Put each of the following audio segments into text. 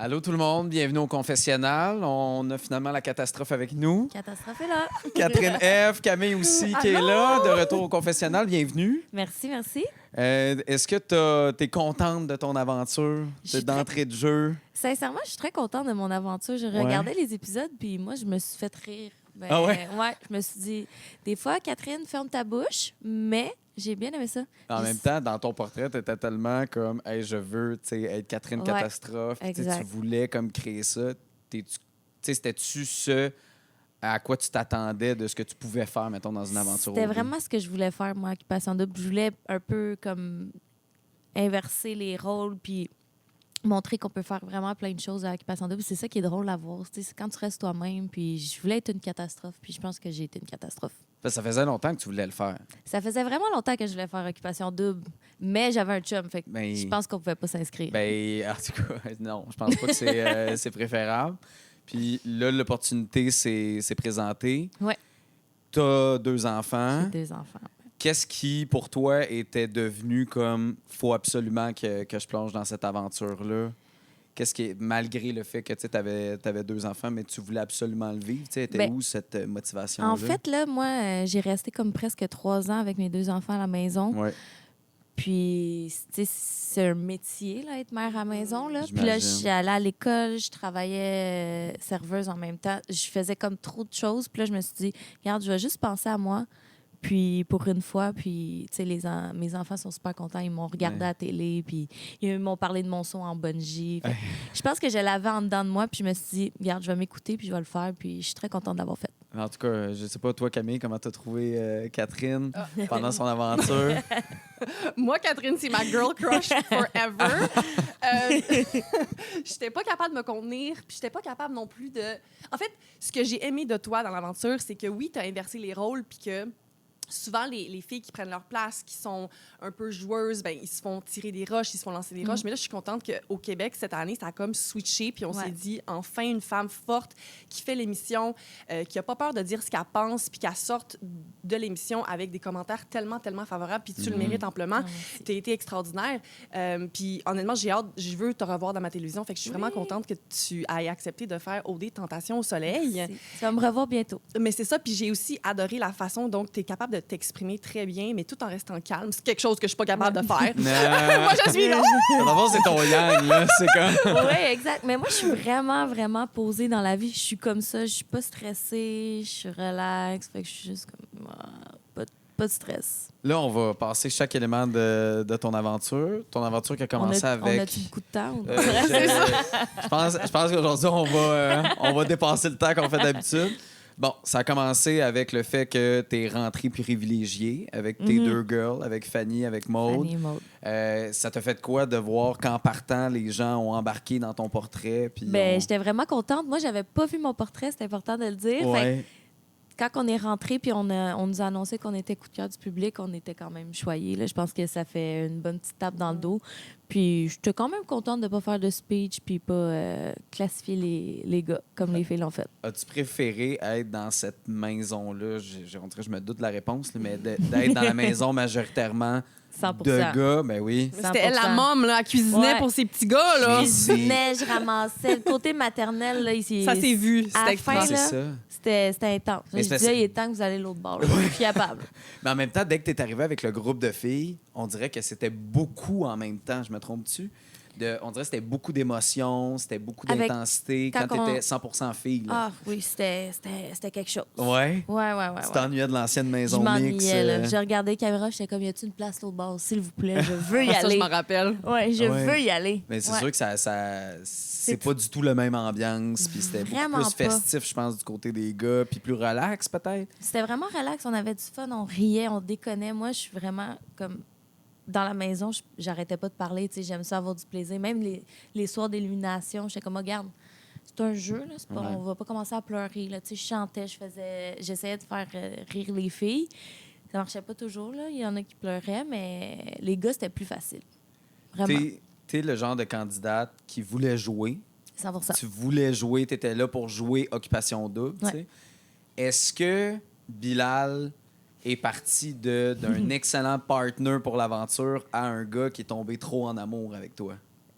Allô tout le monde, bienvenue au confessionnal. On a finalement la catastrophe avec nous. Catastrophe est là. Catherine F, Camille aussi qui est là, de retour au confessionnal. Bienvenue. Merci, merci. Est-ce que tu es contente de ton aventure d'entrée de jeu? Sincèrement, je suis très contente de mon aventure. Je regardais les épisodes, puis moi, je me suis fait rire. Ah ouais? Ouais, je me suis dit, des fois, Catherine, ferme ta bouche, mais j'ai bien aimé ça. En même temps, dans ton portrait, tu étais tellement comme hey, je veux être Catherine Ouais, Catastrophe. exact. Tu voulais comme créer ça. C'était-tu ce à quoi tu t'attendais de ce que tu pouvais faire, mettons, dans une aventure? C'était vraiment ce que je voulais faire, moi, Occupation Double. Je voulais un peu comme inverser les rôles, puis montrer qu'on peut faire vraiment plein de choses à Occupation Double. C'est ça qui est drôle à voir. C'est quand tu restes toi-même, puis je voulais être une catastrophe, puis je pense que j'ai été une catastrophe. Ça faisait longtemps que tu voulais le faire. Ça faisait vraiment longtemps que je voulais faire Occupation Double, mais j'avais un chum, fait que je pense qu'on pouvait pas s'inscrire. En tout cas, non, je pense pas que c'est préférable. Puis là, l'opportunité s'est présentée. Ouais. Tu as 2 enfants. J'ai 2 enfants. Qu'est-ce qui, pour toi, était devenu comme faut absolument que je plonge dans cette aventure-là? Qu'est-ce qui est, malgré le fait que tu avais 2 enfants, mais tu voulais absolument le vivre? Était où cette motivation-là? En fait, là, moi, j'ai resté comme presque 3 ans avec mes 2 enfants à la maison. Ouais. Puis, tu sais, c'est un métier, là, être mère à la maison. Là. Puis là, J'imagine. j'allais à l'école, je travaillais serveuse en même temps. Je faisais comme trop de choses. Puis là, je me suis dit, regarde, je vais juste penser à moi. Puis pour une fois, puis tu sais, mes enfants sont super contents. Ils m'ont regardé à la télé, puis ils m'ont parlé de mon saut en bungee. Fait que je pense que je l'avais en dedans de moi, puis je me suis dit, regarde, je vais m'écouter, puis je vais le faire. Puis je suis très contente de l'avoir fait. En tout cas, je sais pas, toi, Camille, comment tu as trouvé Catherine pendant son aventure? Moi, Catherine, c'est ma girl crush forever. J'étais pas capable de me contenir, puis j'étais pas capable non plus de... En fait, ce que j'ai aimé de toi dans l'aventure, c'est que oui, t'as inversé les rôles, puis que souvent, les filles qui prennent leur place, qui sont un peu joueuses, ben ils se font tirer des roches, ils se font lancer des roches. Mais là, je suis contente qu'au Québec, cette année, ça a comme switché. Puis on s'est dit, enfin, une femme forte qui fait l'émission, qui n'a pas peur de dire ce qu'elle pense, puis qu'elle sorte de l'émission avec des commentaires tellement, tellement favorables. Puis tu le mérites amplement. Tu as été extraordinaire. Puis honnêtement, j'ai hâte, je veux te revoir dans ma télévision. Fait que je suis vraiment contente que tu aies accepté de faire OD Tentation au soleil. Merci. Tu vas me revoir bientôt. Mais c'est ça. Puis j'ai aussi adoré la façon dont tu es capable de t'exprimer très bien, mais tout en restant calme. C'est quelque chose que je suis pas capable de faire. Moi, je suis là. D'abord, c'est ton yang, là. C'est comme... Oui, exact. Mais moi, je suis vraiment, vraiment posée dans la vie. Je suis comme ça. Je suis pas stressée. Je suis relax. Fait que je suis juste comme... pas de stress. Là, on va passer chaque élément de ton aventure. Ton aventure qui a commencé avec... On a-tu beaucoup de temps? Je pense qu'aujourd'hui, on va dépasser le temps qu'on fait d'habitude. Bon, ça a commencé avec le fait que tu es rentrée privilégiée avec tes 2 girls, avec Fanny, avec Maude. Fanny et Maude. Ça t'a fait quoi de voir qu'en partant, les gens ont embarqué dans ton portrait? Puis J'étais vraiment contente. Moi, j'avais pas vu mon portrait, c'est important de le dire. Ouais. Fait que quand on est rentré puis on nous a annoncé qu'on était coup de cœur du public, on était quand même choyés. Là. Je pense que ça fait une bonne petite tape dans le dos. Puis j'étais quand même contente de pas faire de speech puis pas classifier les gars comme les filles l'ont fait. As-tu préféré être dans cette maison-là? Je me doute de la réponse, là, mais d'être dans la maison majoritairement 100%. de gars, ben oui. C'était elle, la môme, là, elle cuisinait pour ses petits gars, là. Je cuisinais, je ramassais. Le côté maternel, là, ici. Ça s'est vu. À la C'était fin, C'est là, ça. c'était intense. Mais Je c'est disais, il est temps que vous allez l'autre bord. là. Je suis capable. Mais en même temps, dès que tu es arrivé avec le groupe de filles, on dirait que c'était beaucoup en même temps. Je me trompe-tu? On dirait que c'était beaucoup d'émotions, c'était beaucoup Avec- d'intensité quand tu quand on- étais 100% fille. Là. Ah oui, c'était quelque chose. Ouais? Ouais. Tu t'ennuyais de l'ancienne Je maison m'ennuyais, mix. là. Je regardais les caméras, j'étais comme, y a-tu une place l'autre bord? S'il vous plaît, je veux y Ça, je aller. m'en rappelle. Ouais, je Ouais. veux y aller. Mais c'est Ouais. sûr que c'est pas du tout la même ambiance. Puis c'était beaucoup Vraiment plus pas. festif, je pense, du côté des gars. Puis plus relax, peut-être. C'était vraiment relax, on avait du fun, on riait, on déconnait. Moi, je suis vraiment comme dans la maison, j'arrêtais pas de parler, tu sais, j'aime ça avoir du plaisir. Même les soirs d'illumination, j'étais comme, regarde, c'est un jeu, là, Ouais. on va pas commencer à pleurer, là, tu sais, je chantais, j'essayais de faire rire les filles. Ça marchait pas toujours, là, il y en a qui pleuraient, mais les gars, c'était plus facile. Vraiment, T'es le genre de candidate qui voulait jouer. 100%. Tu voulais jouer, tu étais là pour jouer Occupation Double. tu Ouais. sais. Est-ce que Bilal est parti d'un excellent partner pour l'aventure à un gars qui est tombé trop en amour avec toi?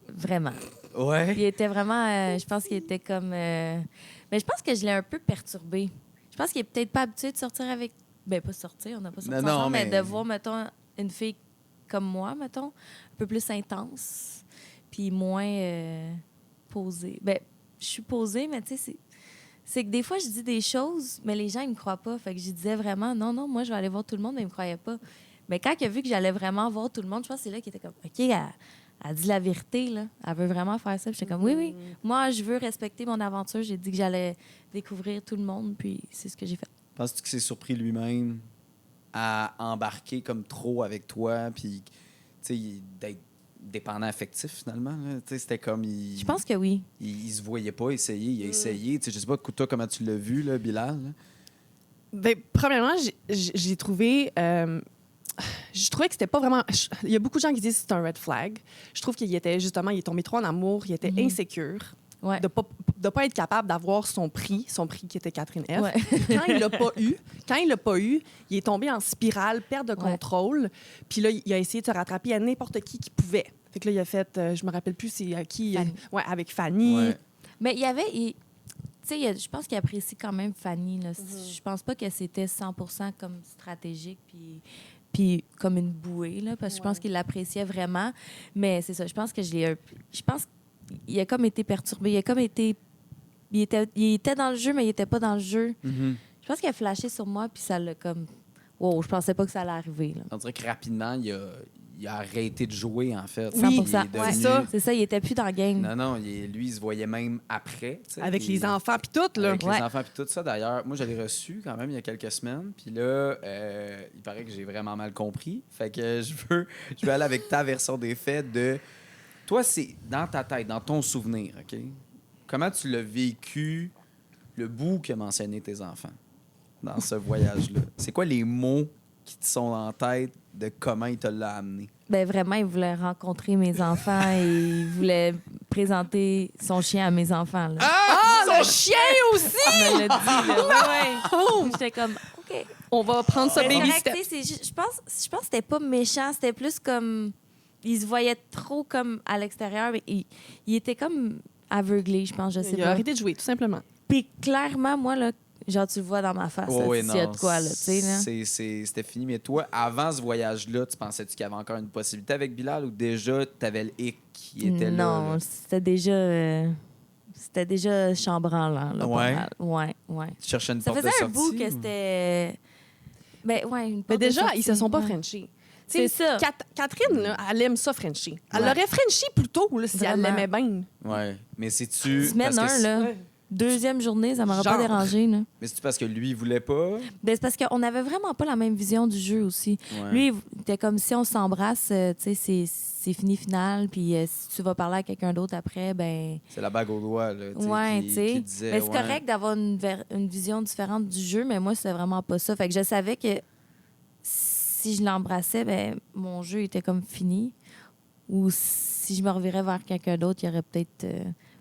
Vraiment. Ouais. Il était vraiment... je pense qu'il était comme... mais je pense que je l'ai un peu perturbé. Je pense qu'il est peut-être pas habitué de sortir avec... Ben, pas sortir, on n'a pas sorti Non, ensemble, mais mais- de voir, mettons, une fille comme moi, mettons, un peu plus intense, puis moins posée. Ben, je suis posée, mais tu sais, c'est que des fois, je dis des choses, mais les gens, ils me croient pas. Fait que je disais vraiment, non, non, moi, je vais aller voir tout le monde, mais ils me croyaient pas. Mais quand il a vu que j'allais vraiment voir tout le monde, je pense que c'est là qu'il était comme, OK, elle dit la vérité, là. Elle veut vraiment faire ça. Puis j'étais comme, oui, oui. Moi, je veux respecter mon aventure. J'ai dit que j'allais découvrir tout le monde, puis c'est ce que j'ai fait. Penses-tu qu'il s'est surpris lui-même à embarquer comme trop avec toi, puis, tu sais, d'être dépendant affectif, finalement? Là? Tu sais, c'était comme... Je pense que oui. Il se voyait pas essayer, il a essayé. Tu sais, je sais pas, toi, comment tu l'as vu, là, Bilal? Là? Ben, premièrement, j'ai trouvé... je trouvais que c'était pas vraiment... Il y a beaucoup de gens qui disent que c'est un red flag. Je trouve qu'il était, justement, il est tombé trop en amour, il était insécure. Ouais. De pas être capable d'avoir son prix qui était Catherine F. Ouais. Puis quand il l'a pas eu, il est tombé en spirale, perte de contrôle. Puis là, il a essayé de se rattraper à n'importe qui pouvait. Fait que là, il a fait, je me rappelle plus c'est à qui, Fanny. avec Fanny. Ouais. Mais il y avait... Tu sais, je pense qu'il apprécie quand même Fanny. Là. Je pense pas que c'était 100% comme stratégique puis comme une bouée, là, parce que je pense qu'il l'appréciait vraiment. Mais c'est ça, je pense que je pense qu'il a comme été perturbé. Il a comme été... Il était dans le jeu, mais il était pas dans le jeu. Mm-hmm. Je pense qu'il a flashé sur moi, puis ça l'a comme... Wow, je pensais pas que ça allait arriver. Là. On dirait que rapidement, il a arrêté de jouer, en fait. 100%. Il est Ouais. devenu- C'est ça. C'est ça, il était plus dans le game. Non, non, lui, il se voyait même après. tu sais, Avec puis- les enfants, puis tout, là. Avec Ouais. les enfants, puis tout ça. D'ailleurs, moi, je l'ai reçu quand même il y a quelques semaines. Puis là, il paraît que j'ai vraiment mal compris. Fait que je veux aller avec ta version des faits de... Toi, c'est dans ta tête, dans ton souvenir, OK? Comment tu l'as vécu, le bout qu'a mentionné tes enfants dans ce voyage-là? C'est quoi les mots qui te sont en tête de comment il te l'a amené? Ben vraiment, il voulait rencontrer mes enfants et il voulait présenter son chien à mes enfants. Là. Ah, le chien aussi! Il me l'a dit, là. Ouais. J'étais comme, OK. On va prendre ça Mais baby c'est step. correct, tu sais, je pense que c'était pas méchant, c'était plus comme... Il se voyait trop comme à l'extérieur, mais il était comme aveuglé, je pense, je sais Il a pas. arrêté de jouer, tout simplement. Puis clairement, moi, là, genre, tu le vois dans ma face, là, Ouais, s'il y a de quoi, là, tu sais, là. C'était fini. Mais toi, avant ce voyage-là, tu pensais-tu qu'il y avait encore une possibilité avec Bilal ou déjà tu avais le hic qui était là? Non, là? c'était déjà chambranlant, là, pas Ouais? mal. Ouais, ouais. Tu cherchais une Ça porte faisait de un sortie? bout que ou- c'était... Ben, ouais, une Mais porte de déjà, sortie, ils se sont pas ouais. frenchés. C'est Tu sais, ça. Catherine, là, elle aime ça Frenchie. Elle Ouais. l'aurait Frenchie plus tôt là, si elle Vraiment. l'aimait bien. Ouais. Mais c'est-tu. Semaine parce que 1, là. Ouais. Deuxième journée, ça m'aurait pas Genre. dérangé, là. Mais c'est-tu parce que lui, il voulait pas? Ben, c'est parce qu'on avait vraiment pas la même vision du jeu aussi. Ouais. Lui, il était comme si on s'embrasse, tu sais, c'est fini final, puis si tu vas parler à quelqu'un d'autre après, ben... C'est la bague au doigt, là. Ouais, qui tu sais. disait, Mais c'est ouais. correct d'avoir une vision différente du jeu, mais moi, c'était vraiment pas ça. Fait que je savais que si je l'embrassais, ben mon jeu était comme fini. Ou si je me revirais vers quelqu'un d'autre, il aurait peut-être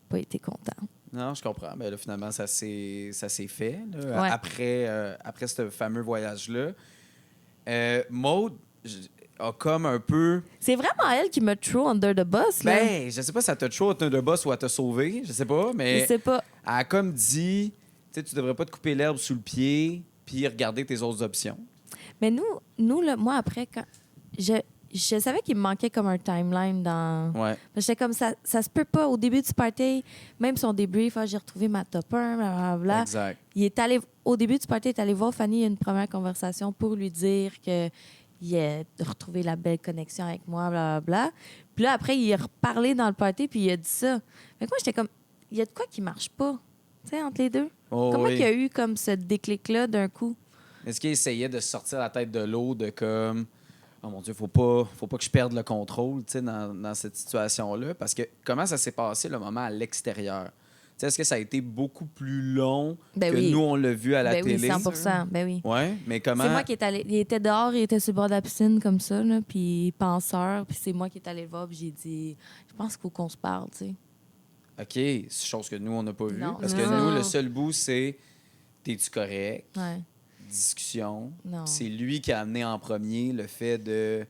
pas été content. Non, je comprends. Mais là, finalement, ça s'est fait là, Ouais. après ce fameux voyage-là. Maude a comme un peu... C'est vraiment elle qui me throw under the bus, là. Ben, je sais pas si ça t'a chaud de boss ou à te sauver, je sais pas, Je mais sais pas. elle a comme dit, tu sais, tu devrais pas te couper l'herbe sous le pied puis regarder tes autres options. Mais nous là, moi, après, quand je savais qu'il me manquait comme un timeline dans... Ouais. J'étais comme, ça se peut pas. Au début du party, même son débrief, j'ai retrouvé ma top 1, blablabla. Exact. Il est allé, au début du party, il est allé voir Fanny une première conversation pour lui dire que il a retrouvé la belle connexion avec moi, blablabla. Puis là, après, il est reparlé dans le party, puis il a dit ça. Fait que moi, j'étais comme, il y a de quoi qui marche pas, tu sais, entre les deux. Oh, Comment oui. il y a eu comme ce déclic-là d'un coup? Est-ce qu'il essayait de sortir la tête de l'eau de comme oh mon Dieu, faut pas que je perde le contrôle, tu sais, dans cette situation-là, parce que comment ça s'est passé le moment à l'extérieur? Tu sais, est-ce que ça a été beaucoup plus long Ben que oui. nous on l'a vu à la Ben oui, télé? 100%. Ben oui. Ouais, mais comment? C'est moi qui est allé. Il était dehors, il était sur le bord de la piscine comme ça, là, puis penseur. Puis c'est moi qui est allé le voir, puis j'ai dit, je pense qu'il faut qu'on se parle, tu sais. OK, c'est chose que nous on n'a pas vu, Non. parce que Non. nous le seul bout c'est t'es-tu correct? Ouais. Discussion. Non. C'est lui qui a amené en premier le fait de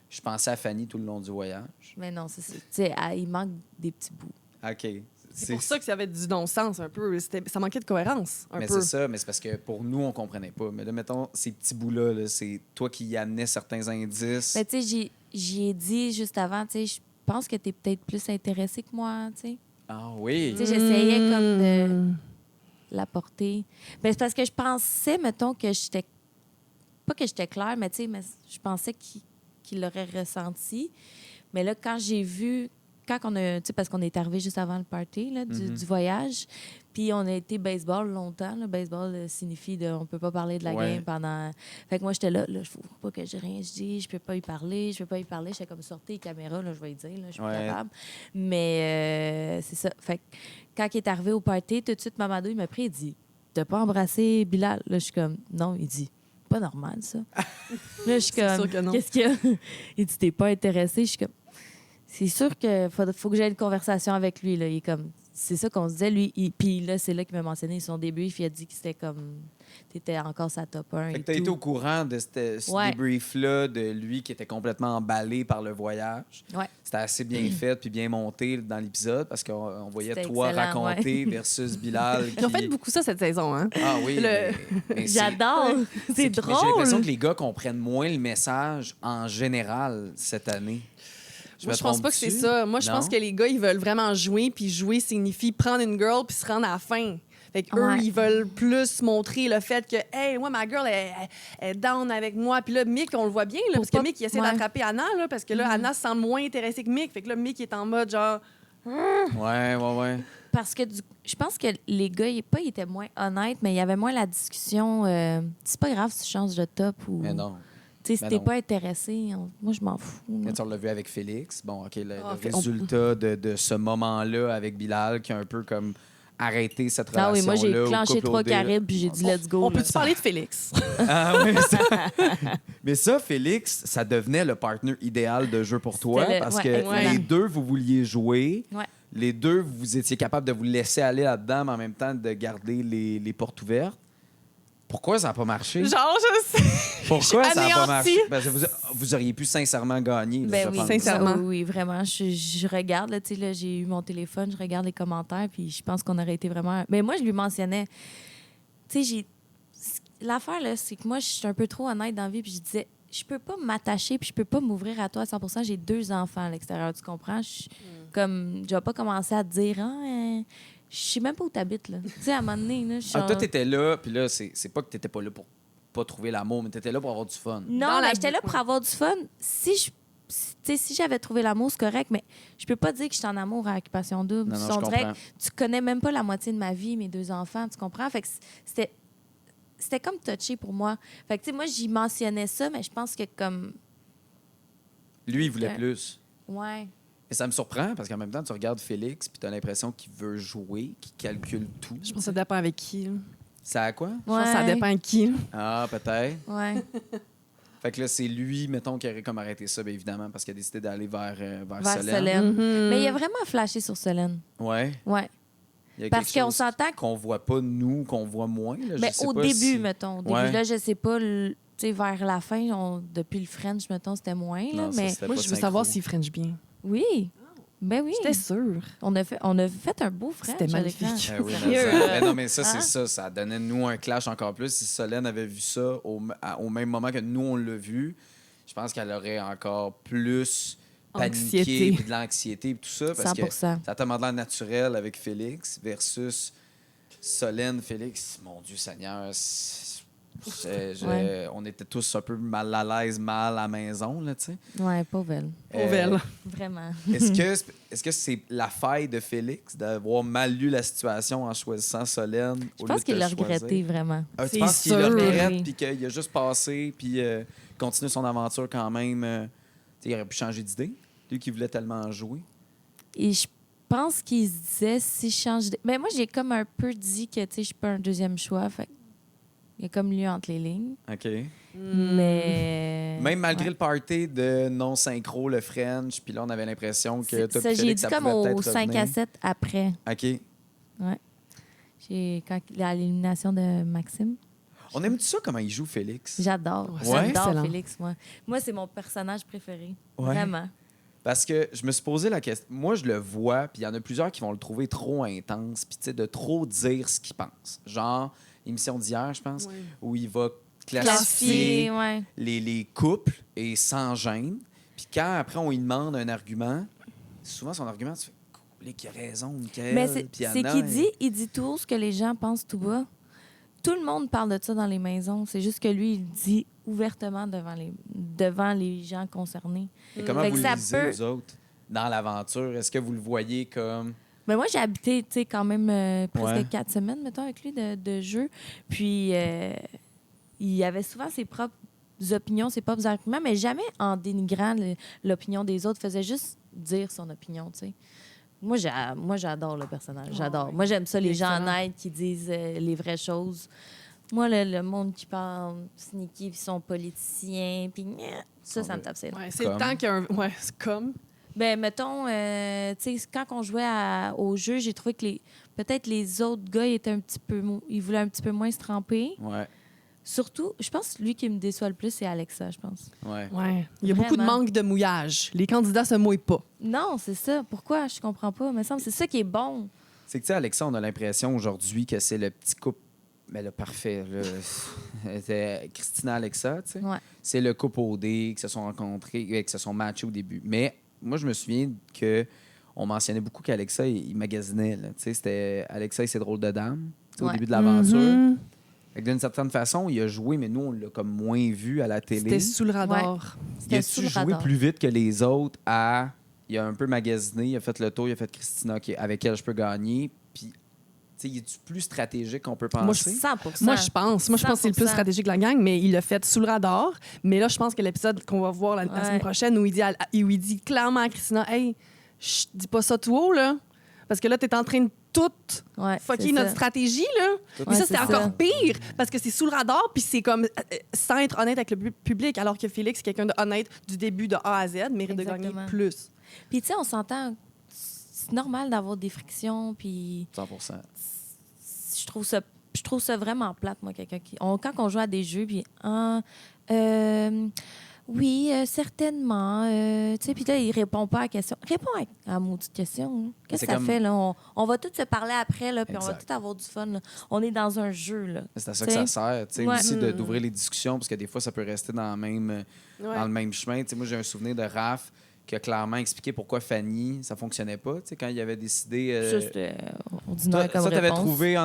je pensais à Fanny tout le long du voyage. Mais non, c'est ça. Tu sais, il manque des petits bouts. OK. C'est pour ça que ça avait du non-sens un peu. Ça manquait de cohérence un Mais peu. c'est ça, mais c'est parce que pour nous, on comprenait pas. Mais là, mettons, ces petits bouts-là, là, c'est toi qui y amenais certains indices. Ben, tu sais, j'y ai dit juste avant, tu sais, je pense que tu es peut-être plus intéressé que moi, tu sais. Ah oui. Tu sais, j'essayais comme de l'apporter. Ben, c'est parce que je pensais, mettons, que j'étais... Pas que j'étais claire, mais tu sais, je pensais qu'il l'aurait ressenti. Mais là, quand j'ai vu... Quand on a... Tu sais, parce qu'on est arrivé juste avant le party là, du voyage, puis on a été baseball longtemps. Le baseball signifie on peut pas parler de la Ouais. game pendant... Fait que moi, j'étais là, je faut pas que j'ai rien dit, je peux pas y parler. J'étais comme sortie caméra, là, je vais y dire, là, je suis pas capable. Mais c'est ça. Fait que quand il est arrivé au party, tout de suite, Mamadou, il m'a pris, il dit « T'as pas embrassé Bilal? » Là, je suis comme « Non. » Il dit « Pas normal, ça. » Là, je suis C'est sûr comme que non. « Qu'est-ce qu'il y a? » Il dit « T'es pas intéressé? » Je suis comme c'est sûr qu'il faut que j'aie une conversation avec lui. Là. Il est comme, c'est ça qu'on se disait. Lui, puis là, c'est là qu'il m'a mentionné son début. Il a dit que c'était comme... T'étais encore sa top 1 Fait et que t'as tout. été au courant de ce Ouais. débrief-là, de lui qui était complètement emballé par le voyage. Ouais. C'était assez bien fait puis bien monté dans l'épisode parce qu'on voyait C'était toi excellent, raconter versus Bilal. Ils ont qui- fait beaucoup ça cette saison, hein? Ah oui, mais c'est- J'adore. C'est mais drôle. j'ai l'impression que les gars comprennent moins le message en général cette année. Moi, je pense pas que c'est ça. Moi, je pense que les gars, ils veulent vraiment jouer, puis jouer signifie prendre une girl puis se rendre à la fin. Fait qu'eux, Ouais. ils veulent plus montrer le fait que, hey, moi, ma girl est down avec moi. Puis là, Mick, on le voit bien, là, parce que Mick, il essaie d'attraper Anna, là, parce que là, Anna se sent moins intéressée que Mick. Fait que là, Mick est en mode genre. Ouais. Parce que je pense que les gars, ils étaient moins honnêtes, mais il y avait moins la discussion. C'est pas grave si tu changes de top ou... Mais non. Tu sais, si Ben t'es non. pas intéressé, moi, je m'en fous. là. Quand on l'a vu avec Félix, bon, OK, le Ah, résultat de ce moment-là avec Bilal qui a un peu comme arrêté cette Ah relation-là. oui, moi, j'ai ou clenché 3 couplé- caribes puis j'ai dit let's go. On là. peut-tu parler de Félix? Ah oui, mais ça, Félix, ça devenait le partner idéal de jeu pour toi C'était parce ouais, que excellent. les deux, vous vouliez jouer. Ouais. Les deux, vous étiez capable de vous laisser aller là-dedans, mais en même temps de garder les portes ouvertes. Pourquoi ça n'a pas marché? Genre, je sais. Pourquoi je suis ça n'a pas anéantie. marché? Parce que vous auriez pu sincèrement gagner. là, Ben je oui, pense. Sincèrement. Oui, vraiment. Je regarde, là, tu sais, là, j'ai eu mon téléphone, je regarde les commentaires, puis je pense qu'on aurait été vraiment... Mais moi, je lui mentionnais... Tu sais, l'affaire, là, c'est que moi, je suis un peu trop honnête dans la vie, puis je disais, je peux pas m'attacher, puis je peux pas m'ouvrir à toi à 100 J'ai 2 enfants à l'extérieur, tu comprends? Comme, je vais pas commencer à te dire, je sais même pas où t'habites, là. Tu sais, à un moment donné, là, je suis Ah, toi, en- t'étais là, puis là, c'est pas que t'étais pas là pour pas trouver l'amour, mais t'étais là pour avoir du fun. Non, Dans mais la j'étais là boucle. pour avoir du fun. Si j'avais trouvé l'amour, c'est correct, mais je peux pas dire que je suis en amour à Occupation Double. Non, On je dirait comprends. que tu connais même pas la moitié de ma vie, mes 2 enfants, tu comprends? Fait que c'était comme touché pour moi. Fait que, tu sais, moi, j'y mentionnais ça, mais je pense que comme... Lui, il voulait Ouais. plus. Ouais. Et ça me surprend parce qu'en même temps, tu regardes Félix puis tu as l'impression qu'il veut jouer, qu'il calcule tout. Je pense que ça dépend avec qui. Là. Ça a quoi? Je pense que ça dépend avec qui. Là. Ah, peut-être. Ouais. Fait que là, c'est lui, mettons, qui aurait comme arrêté ça, bien évidemment, parce qu'il a décidé d'aller vers Vers Solène. Solène. Mhm. Mais il a vraiment flashé sur Solène. Ouais. Ouais. Il y a Parce quelque qu'on chose s'entend qu'on voit pas, nous, qu'on voit moins. Là. Ben, Je sais au pas début, si- mettons. Au début, Ouais. là, je sais pas, tu sais, vers la fin, depuis le French, mettons, c'était moins. Là, Non, ça, mais c'était Moi, pas je veux synchro. savoir s'il French bien. oui. Ben oui. J'étais sûre. On a fait un beau French. C'était à magnifique. l'écran. Ah oui, mais Sérieux, ça- là. mais non, mais ça, c'est Hein? ça. Ça donnait, nous, un clash encore plus. Si Solène avait vu ça au même moment que nous, on l'a vu, je pense qu'elle aurait encore plus paniqué, Anxiété. puis de l'anxiété et tout ça. Parce que 100%. ça a tellement de l'air naturel avec Félix versus Solène, Félix. Mon Dieu Seigneur, Ouais. on était tous un peu mal à l'aise, mal à la maison, là, tu sais. Ouais, pauvre elle. Pauvre Vraiment. Est-ce que c'est la faille de Félix d'avoir mal lu la situation en choisissant Solène Je au lieu pense de qu'il te l'a choisir? regretté, vraiment. Ah, tu C'est penses qu'il le sûr. regrette Oui. puis qu'il a juste passé puis continue son aventure quand même? Tu sais, il aurait pu changer d'idée, lui qui voulait tellement jouer. Et je pense qu'il se disait, si je change... Mais moi, j'ai comme un peu dit que, tu sais, je suis pas un deuxième choix. Fait il y a comme lu entre les lignes. OK. Mais... Même malgré ouais. le party de non-synchro, le French, puis là, on avait l'impression que C'est- toi ça, puis j'ai Félix, dit ça comme pouvait au peut-être 5 à revenir. 7 après. OK. À l'élimination de Maxime. On aime-tu ça, comment il joue, Félix? J'adore. Ouais, J'adore excellent. Félix, moi. Moi, c'est mon personnage préféré. Ouais. Vraiment. Parce que je me suis posé la question. Moi, je le vois, puis il y en a plusieurs qui vont le trouver trop intense, puis tu sais, de trop dire ce qu'ils pensent. Genre, l'émission d'hier, je pense, Ouais. où il va Classifié, classifier ouais. les couples et sans gêne. Puis quand après on lui demande un argument, souvent son argument, tu fais cool, qui a raison, Michael. Mais Puis c'est Anna, il dit tout ce que les gens pensent tout bas. Tout le monde parle de ça dans les maisons. C'est juste que lui, il dit ouvertement devant les gens concernés. Et comment Fait vous que le ça lisez, peut- vous autres, dans l'aventure? Est-ce que vous le voyez comme... Ben moi, j'ai habité, tu sais, quand même presque Ouais. 4 semaines, mettons, avec lui de jeu. Puis, il avait souvent ses propres opinions, ses propres arguments, mais jamais en dénigrant l'opinion des autres. Il faisait juste dire son opinion, tu sais. Moi, j'adore le personnage. J'adore. ouais. Moi, j'aime ça, Il est les gens excellent. honnêtes qui disent les vraies choses. Moi, le monde qui parle sneaky, puis sont politiciens, puis ça me tape ses nerfs. Ouais, c'est Comme. le temps qu'il y a un. Ouais, c'est comme. Ben, mettons, tu sais, quand on jouait au jeu, j'ai trouvé que peut-être les autres gars, ils voulaient un petit peu moins se tremper. Ouais, Surtout, je pense que lui qui me déçoit le plus, c'est Alexa, je pense. ouais. Ouais. Il y a beaucoup de Vraiment. manque de mouillage. Les candidats se mouillent pas. Non, c'est ça. Pourquoi? Je comprends pas. Il me semble que c'est ça qui est bon. C'est que, tu sais, Alexa, on a l'impression aujourd'hui que c'est le petit couple, mais le parfait. Là. C'était Christina Alexa, tu sais. Ouais. C'est le couple OD qui se sont rencontrés, qui se sont matchés au début. Mais moi, je me souviens que on mentionnait beaucoup qu'Alexa, il magasinait. Là. Tu sais, c'était Alexa et ses drôles de dames, tu sais, au Ouais. début de l'aventure. Mhm. Fait que d'une certaine façon, il a joué, mais nous, on l'a comme moins vu à la télé. C'était sous le radar. Il C'était sous a-tu le joué radar. plus vite que les autres à... Il a un peu magasiné, il a fait le tour, il a fait Christina, avec elle, je peux gagner. Puis, tu sais, il est-tu plus stratégique qu'on peut penser? Moi, 100%. Moi, je pense que c'est le plus 100%. stratégique de la gang, mais il l'a fait sous le radar. Mais là, je pense que l'épisode qu'on va voir la Ouais. semaine prochaine, où il dit clairement à Christina, hey, dis pas ça tout haut, là. Parce que là, t'es en train de tout Ouais, fucker c'est notre ça. stratégie, là. Tout- Mais ça, Ouais, c'est c'est encore ça. pire, parce que c'est sous le radar, puis c'est comme sans être honnête avec le public, alors que Félix, c'est quelqu'un de honnête du début de A à Z, mérite de gagner Exactement. plus. Puis, tu sais, on s'entend. C'est normal d'avoir des frictions. Puis, 100%. je trouve ça vraiment plate, moi, quelqu'un qui. Quand on joue à des jeux, puis. Oui, certainement. Tu sais, puis là, il répond pas à la question. Réponds à la maudite question. Hein. Qu'est-ce C'est que ça comme- fait, là? On va tous se parler après, là, puis on va Exact. tous avoir du fun. Là. On est dans un jeu, là. C'est à ça que T'sais. ça sert, tu sais, Ouais. aussi d'ouvrir les discussions, parce que des fois, ça peut rester dans le même chemin. Tu sais, moi, j'ai un souvenir de Raph qui a clairement expliqué pourquoi Fanny, ça fonctionnait pas, tu sais, quand il avait décidé... Ça, c'était ordinaire comme ça, t'avais réponse. trouvé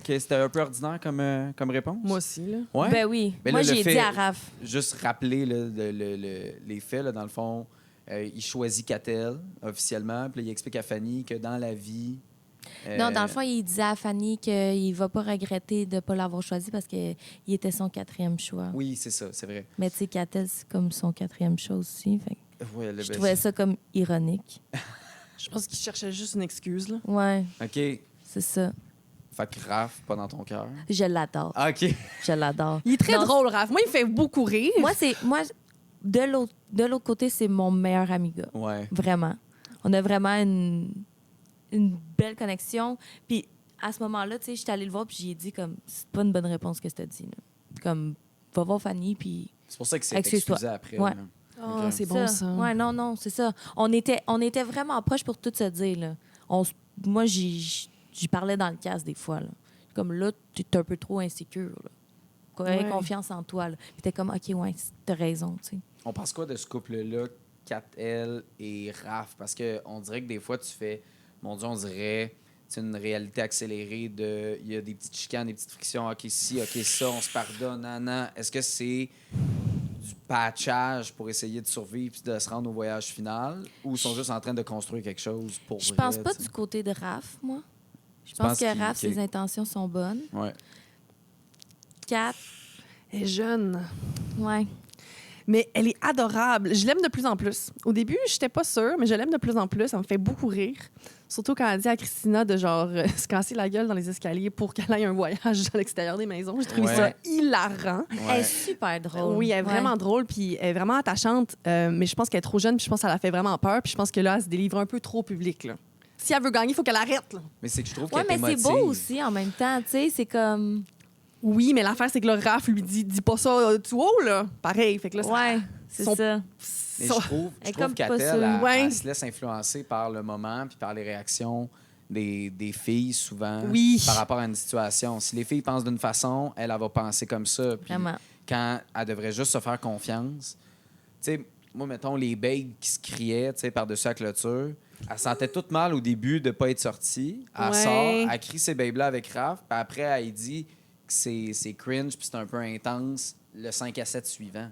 que c'était un peu ordinaire comme réponse? Moi aussi, là. Ouais? Ben oui. Mais Moi, là, le j'ai fait- dit à Raph. Juste rappeler là, les faits, là, dans le fond, il choisit Catel officiellement, puis là, il explique à Fanny que dans la vie... Non, dans le fond, il disait à Fanny qu'il va pas regretter de pas l'avoir choisi parce qu'il était son 4e choix. Oui, c'est ça, c'est vrai. Mais tu sais, Catel, c'est comme son 4e choix aussi. Fait que Ouais, je trouvais ça comme ironique. Je pense qu'il cherchait juste une excuse, là. Ouais, OK. Fait c'est ça. que Raph, pas dans ton cœur. Je l'adore. Ah, OK. Je l'adore. Il est très Non, drôle, Raph. Moi, il me fait beaucoup rire. Moi, de l'autre côté, c'est mon meilleur ami gars. Ouais. Vraiment. On a vraiment une belle connexion. Puis à ce moment-là, tu sais, j'étais allée le voir puis j'ai dit comme c'est pas une bonne réponse que tu as dit. Là. Comme va voir Fanny puis C'est pour ça que c'est Excuse-toi. excusé après. Ouais. là. Ah, Ok. c'est bon, ça. Ouais, non, c'est ça. On était vraiment proches pour tout se dire là. Moi j'y parlais dans le casque des fois là. Comme là, tu es un peu trop insécure là. Aie Ouais. confiance en toi là. Puis t'es comme OK, ouais, t'as raison, tu sais. On pense quoi de ce couple-là, Kat-El et Raph? Parce qu'on dirait que des fois, tu fais, mon Dieu, on dirait, c'est une réalité accélérée de, il y a des petites chicanes, des petites frictions, OK, ci, OK, ça, on se pardonne, non. Est-ce que c'est du patchage pour essayer de survivre puis de se rendre au voyage final, ou ils sont juste en train de construire quelque chose pour Je vrai, pense pas tu sais? du côté de Raph, moi. Je Tu pense penses que qu'il- Raph, qu'il- ses intentions sont bonnes. Ouais. 4, Elle est jeune. ouais. Mais elle est adorable. Je l'aime de plus en plus. Au début, je n'étais pas sûre, mais je l'aime de plus en plus. Ça me fait beaucoup rire. Surtout quand elle dit à Christina de genre se casser la gueule dans les escaliers pour qu'elle aille un voyage à l'extérieur des maisons. J'ai trouvé Ouais. ça hilarant. Elle Ouais. est super drôle. Oui, elle est vraiment Ouais. drôle, puis elle est vraiment attachante, mais je pense qu'elle est trop jeune, puis je pense qu'elle a fait vraiment peur, puis je pense que là, elle se délivre un peu trop au public. Là. Si elle veut gagner, il faut qu'elle arrête. Là. Mais c'est que je trouve Ouais, qu'elle mais est c'est beau aussi en même temps. Tu sais, c'est comme. Oui, mais l'affaire, c'est que le Raph lui dit pas ça tout haut, là. Pareil. Fait que là, ça- Ouais. C'est sont- ça. Mais sont- je Elle est trouve comme pas qu'Atel, sûre. elle, Ouais. elle se laisse influencer par le moment puis par les réactions des filles, souvent, Oui. par rapport à une situation. Si les filles pensent d'une façon, elle va penser comme ça. Puis Vraiment. quand elle devrait juste se faire confiance, tu sais, moi, mettons, les babes qui se criaient, tu sais, par-dessus la clôture, elle sentait toute mal au début de ne pas être sortie. Elle Ouais. sort, elle crie ces babes-là avec Raph, puis après, elle dit que c'est cringe puis c'est un peu intense le 5 à 7 suivant.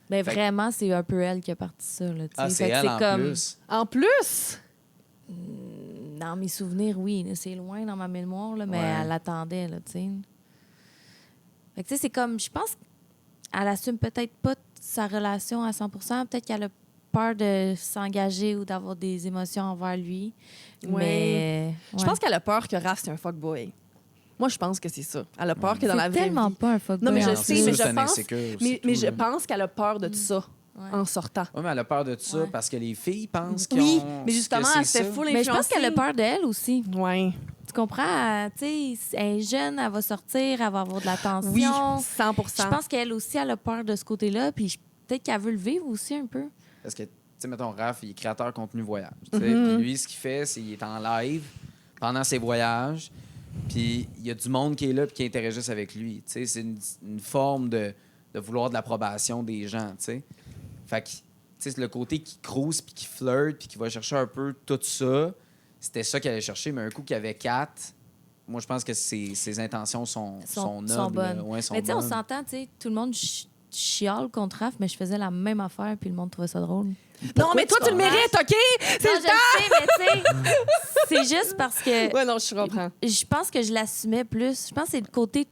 Ben Fait que- vraiment, c'est un peu elle qui a parti ça. Là, tu sais. Ah, c'est Fait que elle en comme... plus. En plus, Dans mes souvenirs, oui. là, c'est loin dans ma mémoire, là, mais Ouais. elle attendait, là, tu sais. Fait que, tu sais, c'est comme... Je pense qu'elle assume peut-être pas sa relation à 100 %. Peut-être qu'elle a peur de s'engager ou d'avoir des émotions envers lui. Ouais. Mais... je pense qu'elle a peur que Raph, c'est un fuckboy. Moi, je pense que c'est ça. Elle a peur que dans la c'est vraie tellement vie... pas un fuckboy. Non, mais je en sais, plus. mais c'est je un pense- insécure, Mais, c'est je tout, là. pense qu'elle a peur de ça Ouais. en sortant. Oui, mais elle a peur de ça Ouais. parce que les filles pensent Oui, qu'on- mais justement, que elle c'est se fait ça. full Mais je pense influencer. qu'elle a peur d'elle aussi. Ouais. Tu comprends? Tu sais, elle est jeune, elle va sortir, elle va avoir de l'attention. Oui, 100%. Je pense qu'elle aussi, elle a peur de ce côté-là. Puis peut-être qu'elle veut le vivre aussi un peu. Parce que, tu sais, mettons, Raph, il est créateur de contenu voyage. Tu sais. Mhm. Puis lui, ce qu'il fait, c'est qu'il est en live pendant ses voyages. Puis il y a du monde qui est là et qui interagisse avec lui. Tu sais, c'est une forme de vouloir de l'approbation des gens. Tu sais. Fait que, tu sais, c'est le côté qui crouse puis qui flirte puis qui va chercher un peu tout ça. C'était ça qu'elle allait chercher. Mais un coup qu'il y avait 4, moi, je pense que ses intentions sont Sont nobles. bonnes. Ouais, sont Mais tu sais, on bonnes. s'entend, tu sais, tout le monde chiale contre Raph, mais je faisais la même affaire, puis le monde trouvait ça drôle. Non, mais toi, tu le comprends? mérites, OK? C'est Non, le je le sais, mais tu sais, c'est juste parce que Ouais, non, je comprends. je pense que je l'assumais plus. Je pense que c'est le côté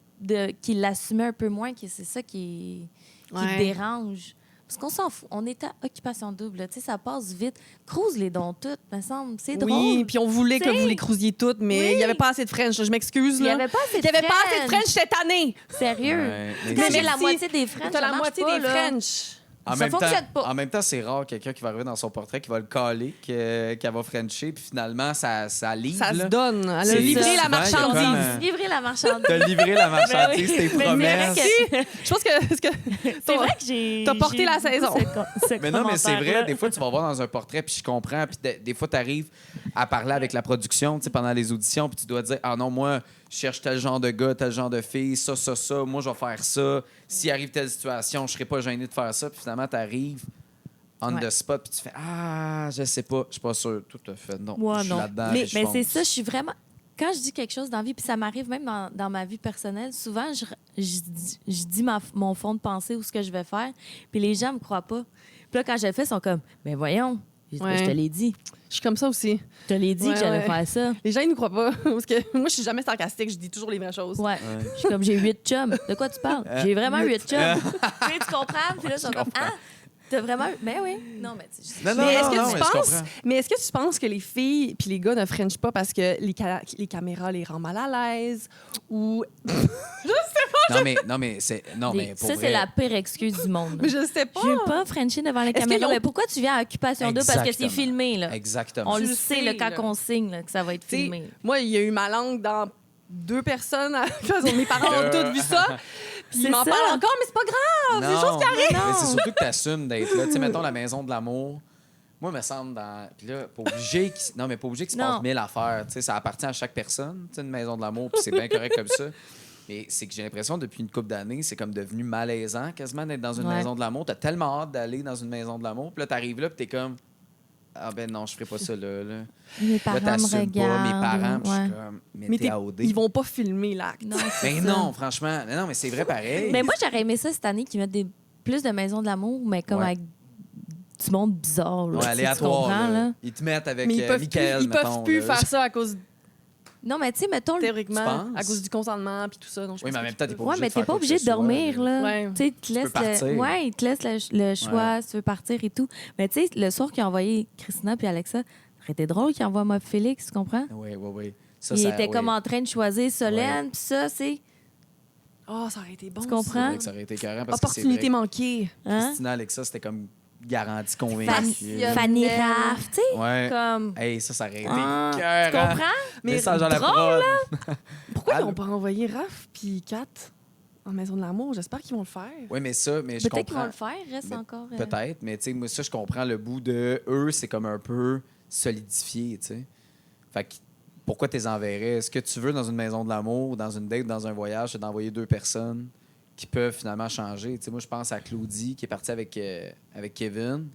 qu'il l'assumait un peu moins, que c'est ça qui Ouais. dérange. Parce qu'on s'en fout. On est à occupation double. là. Tu sais, ça passe vite. Cruise les dons toutes, me semble. C'est drôle. Oui, puis on voulait que T'sais. vous les crousiez toutes, mais il Oui. n'y avait pas assez de French. Je m'excuse, Il n'y là. avait pas assez Il de n'y avait pas assez de French. French cette année. Sérieux. Ouais, mais Quand c'est- j'ai la Merci. moitié des French, T'as ça la marche moitié pas, des là. French. En Ça même fonctionne temps, pas. En même temps, c'est rare quelqu'un qui va arriver dans son portrait, qui va le caler, qu'elle va frencher, puis finalement, ça livre. Ça se là. donne. Elle a C'est livré ça. la Souvent, il y a marchandise. comme un- Livrer la marchandise. T'as livré la marchandise, Ben oui. tes Mais promesses. c'est vrai Je pense que C'est vrai que j'ai. T'as porté j'ai la beaucoup saison. ce Mais non, mais c'est vrai, commentaire-là. des fois, tu vas voir dans un portrait, puis je comprends, puis des fois, tu arrives à parler avec la production, tu sais, pendant les auditions, puis tu dois dire, ah non, moi, je cherche tel genre de gars, tel genre de fille, ça, moi, je vais faire ça. S'il arrive telle situation, je serai pas gêné de faire ça, puis finalement, tu arrives on Ouais. the spot, puis tu fais, ah, je sais pas, je suis pas sûr. Tout à fait, non. Moi, je suis non. là-dedans, Mais, puis je mais c'est fonce. ça, je suis vraiment. Quand je dis quelque chose dans la vie, puis ça m'arrive même dans ma vie personnelle, souvent, je dis mon fond de pensée ou ce que je vais faire, puis les gens me croient pas. Puis là, quand je le fais, ils sont comme, ben voyons, Ouais. je te l'ai dit. Je suis comme ça aussi. Je te l'ai dit Ouais, que j'allais ouais. faire ça. Les gens, ils ne croient pas. Parce que moi, je suis jamais sarcastique. Je dis toujours les vraies choses. Ouais. Je suis comme, j'ai 8 chums. De quoi tu parles? J'ai vraiment 8 chums. Tu sais, tu comprends? Puis là, ils sont comme, ah, t'as vraiment. Mais oui. Non, mais tu sais, Non, non, Mais est-ce non, que non, tu mais je penses, comprends. mais est-ce que tu penses que les filles puis les gars ne frenchent pas parce que les caméras les rendent mal à l'aise ou Non, mais c'est. Non, mais pour ça, vrai, c'est la pire excuse du monde. mais je sais pas. Je veux pas Frencher devant les Est-ce caméras. qu'ils ont- Mais pourquoi tu viens à Occupation 2? Parce que c'est Exactement. filmé, là. Exactement. On Tu le le sait, là, sais, quand là. on signe, là, que ça va être T'sais, filmé. moi, il y a eu ma langue dans 2 personnes. Mes parents ont tous vu ça. Puis ils C'est m'en ça. parlent encore, mais c'est pas grave. Non, des choses qui arrivent. mais c'est surtout que tu assumes d'être là. Tu sais, mettons la maison de l'amour. Moi, me semble dans. Puis là, pas obligé qu'il non, mais pas obligé qu'il se Non. passe 1000 affaires. Tu sais, ça appartient à chaque personne, tu sais, une maison de l'amour, puis c'est bien correct comme ça. Mais c'est que j'ai l'impression, depuis une couple d'années, c'est comme devenu malaisant quasiment d'être dans une Ouais. maison de l'amour. T'as tellement hâte d'aller dans une maison de l'amour, puis là, t'arrives là, puis t'es comme. Ah ben non, je ferai pas ça là. Mes Là, parents me t'assumes pas, regardent. mes parents, puis je ouais. suis comme. Mais Mais t'es AOD. ils vont pas filmer l'acte. Non, c'est Ben ça. non, franchement. Non, mais c'est vrai pareil. Mais moi, j'aurais aimé ça cette année qu'ils mettent plus de maisons de l'amour, mais comme Ouais. avec du monde bizarre. Là, Ouais, tu sais, tu aléatoire. comprends, là. là? Ils te mettent avec Mais ils peuvent Michael, plus, ils peuvent mettons, plus là. faire ça à cause, Non, mais tu sais, mettons... théoriquement, penses? à cause du consentement puis tout ça. Donc, je Oui, pense mais en même qu'ils temps, t'es peuvent. pas Ouais, obligé mais de faire t'es pas quoi que obligé ce de soit, dormir, là. Ouais. Tu sais, ils te laissent partir. Ouais, ils te laissent le choix si tu veux partir et tout. Mais tu sais, le soir qu'ils ont envoyé Christina puis Alexa, ça aurait été drôle qu'ils envoient moi Félix, tu comprends? Oui, oui, oui. Il était comme en train de choisir Solène, puis ça, c'est... Oh, ça aurait été bon. Tu comprends? Ça aurait été carré parce que Opportunité c'est vrai manquée. que Hein? Christina Alexa, c'était comme garanti convaincu. Passionné. Fanny Raff, tu sais, Ouais. comme... Hey, ça aurait été Ah, tu écœurant. comprends? Mais Message à la drôle, prod. Pourquoi ils Allô? n'ont pas envoyé Raph puis Kat en maison de l'amour. J'espère qu'ils vont le faire. Oui, mais ça, mais je Peut-être qu'ils vont comprends. le faire, reste Mais encore. Peut-être, mais tu sais, moi, ça, je comprends le bout de eux, c'est comme un peu solidifié, tu sais. Fait que pourquoi tu les enverrais? Ce que tu veux dans une maison de l'amour, dans une date, dans un voyage, c'est d'envoyer 2 personnes qui peuvent finalement changer. Tu sais, moi, je pense à Claudie qui est partie avec Kevin.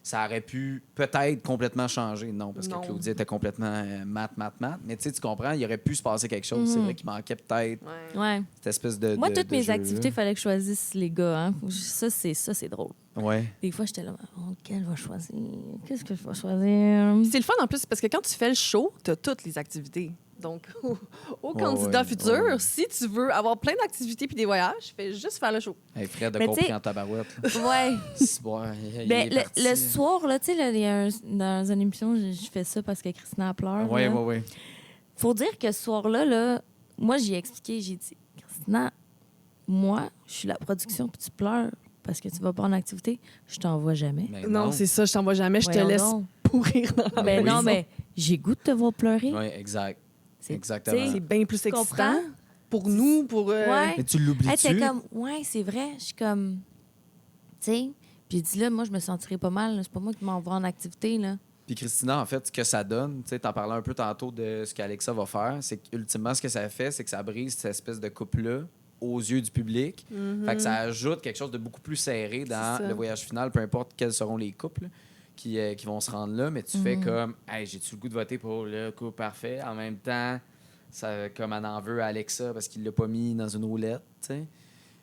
Ça aurait pu peut-être complètement changer. Non, parce Non. que Claudie était complètement mat. Mais tu sais, tu comprends, il aurait pu se passer quelque chose. C'est Mhm. vrai qu'il manquait peut-être Ouais. Ouais. cette espèce de. Moi, de- toutes de mes jeu-là. activités, il fallait que je choisisse les gars. Hein. Ça, c'est drôle. Ouais. Des fois, j'étais là, oh, quelle va choisir? Qu'est-ce que je vais choisir? C'est le fun en plus parce que quand tu fais le show, tu as toutes les activités. Donc, au candidat ouais, futur, ouais. si tu veux avoir plein d'activités puis des voyages, fais juste faire le show. Hey, Fred a Mais compris t'sais- en tabarouette. là. Ouais. C'est bon, il Ben, est parti. le soir, là, tu sais, là, il y a dans une émission, je fais ça parce que Christina pleure. Oui, là. oui, oui. Faut dire que ce soir-là, là, moi, j'ai expliqué, j'ai dit, Christina, moi, je suis la production, puis tu pleures parce que tu vas pas en activité, je t'envoie jamais. Mais Non, c'est ça, je t'envoie jamais, je te Voyons laisse donc. pourrir dans la Ben oui. non, mais j'ai goût de te voir pleurer. Oui, exact. C'est- Exactement. tu sais, C'est bien plus Tu excitant comprends? pour nous, pour... Ouais. Mais tu Hey, l'oublies-tu? t'es comme, ouais, c'est vrai. Je suis comme, tu sais. Puis j'ai dit, là, moi, je me sentirais pas mal. là. C'est pas moi qui m'envoie en activité, là. Puis Christina, en fait, ce que ça donne, tu sais, t'en parlais un peu tantôt de ce qu'Alexa va faire, c'est qu'ultimement, ce que ça fait, c'est que ça brise cette espèce de couple-là aux yeux du public. Mhm. Fait que ça ajoute quelque chose de beaucoup plus serré dans C'est ça. le voyage final, peu importe quels seront les couples qui vont se rendre là, mais tu fais Mhm. comme, hey, j'ai-tu le goût de voter pour le couple parfait? En même temps, ça, comme elle en veut à Alexa parce qu'il l'a pas mis dans une roulette, tu sais.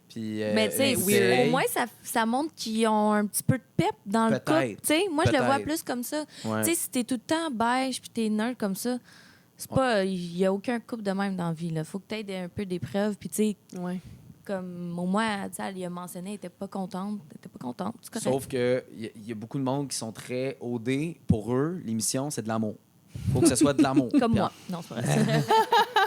Puis, Mais tu sais, essaye. au moins, ça montre qu'ils ont un petit peu de pep dans le couple. Peut-être. Tu sais, moi, je le vois Peut-être. plus comme ça. Ouais. Tu sais, si t'es tout le temps beige puis t'es nerd comme ça, c'est pas... Il y a aucun couple de même dans la vie, là. Faut que t'aies un peu d'épreuves. Puis tu sais, Ouais. comme au moins, tu sais, elle y a mentionné, elle était pas contente. Elle était pas contente, c'est correct. Sauf que il y a beaucoup de monde qui sont très OD. Pour eux, l'émission, c'est de l'amour. Faut que ce soit de l'amour. Comme Puis moi. Non, c'est pas vrai.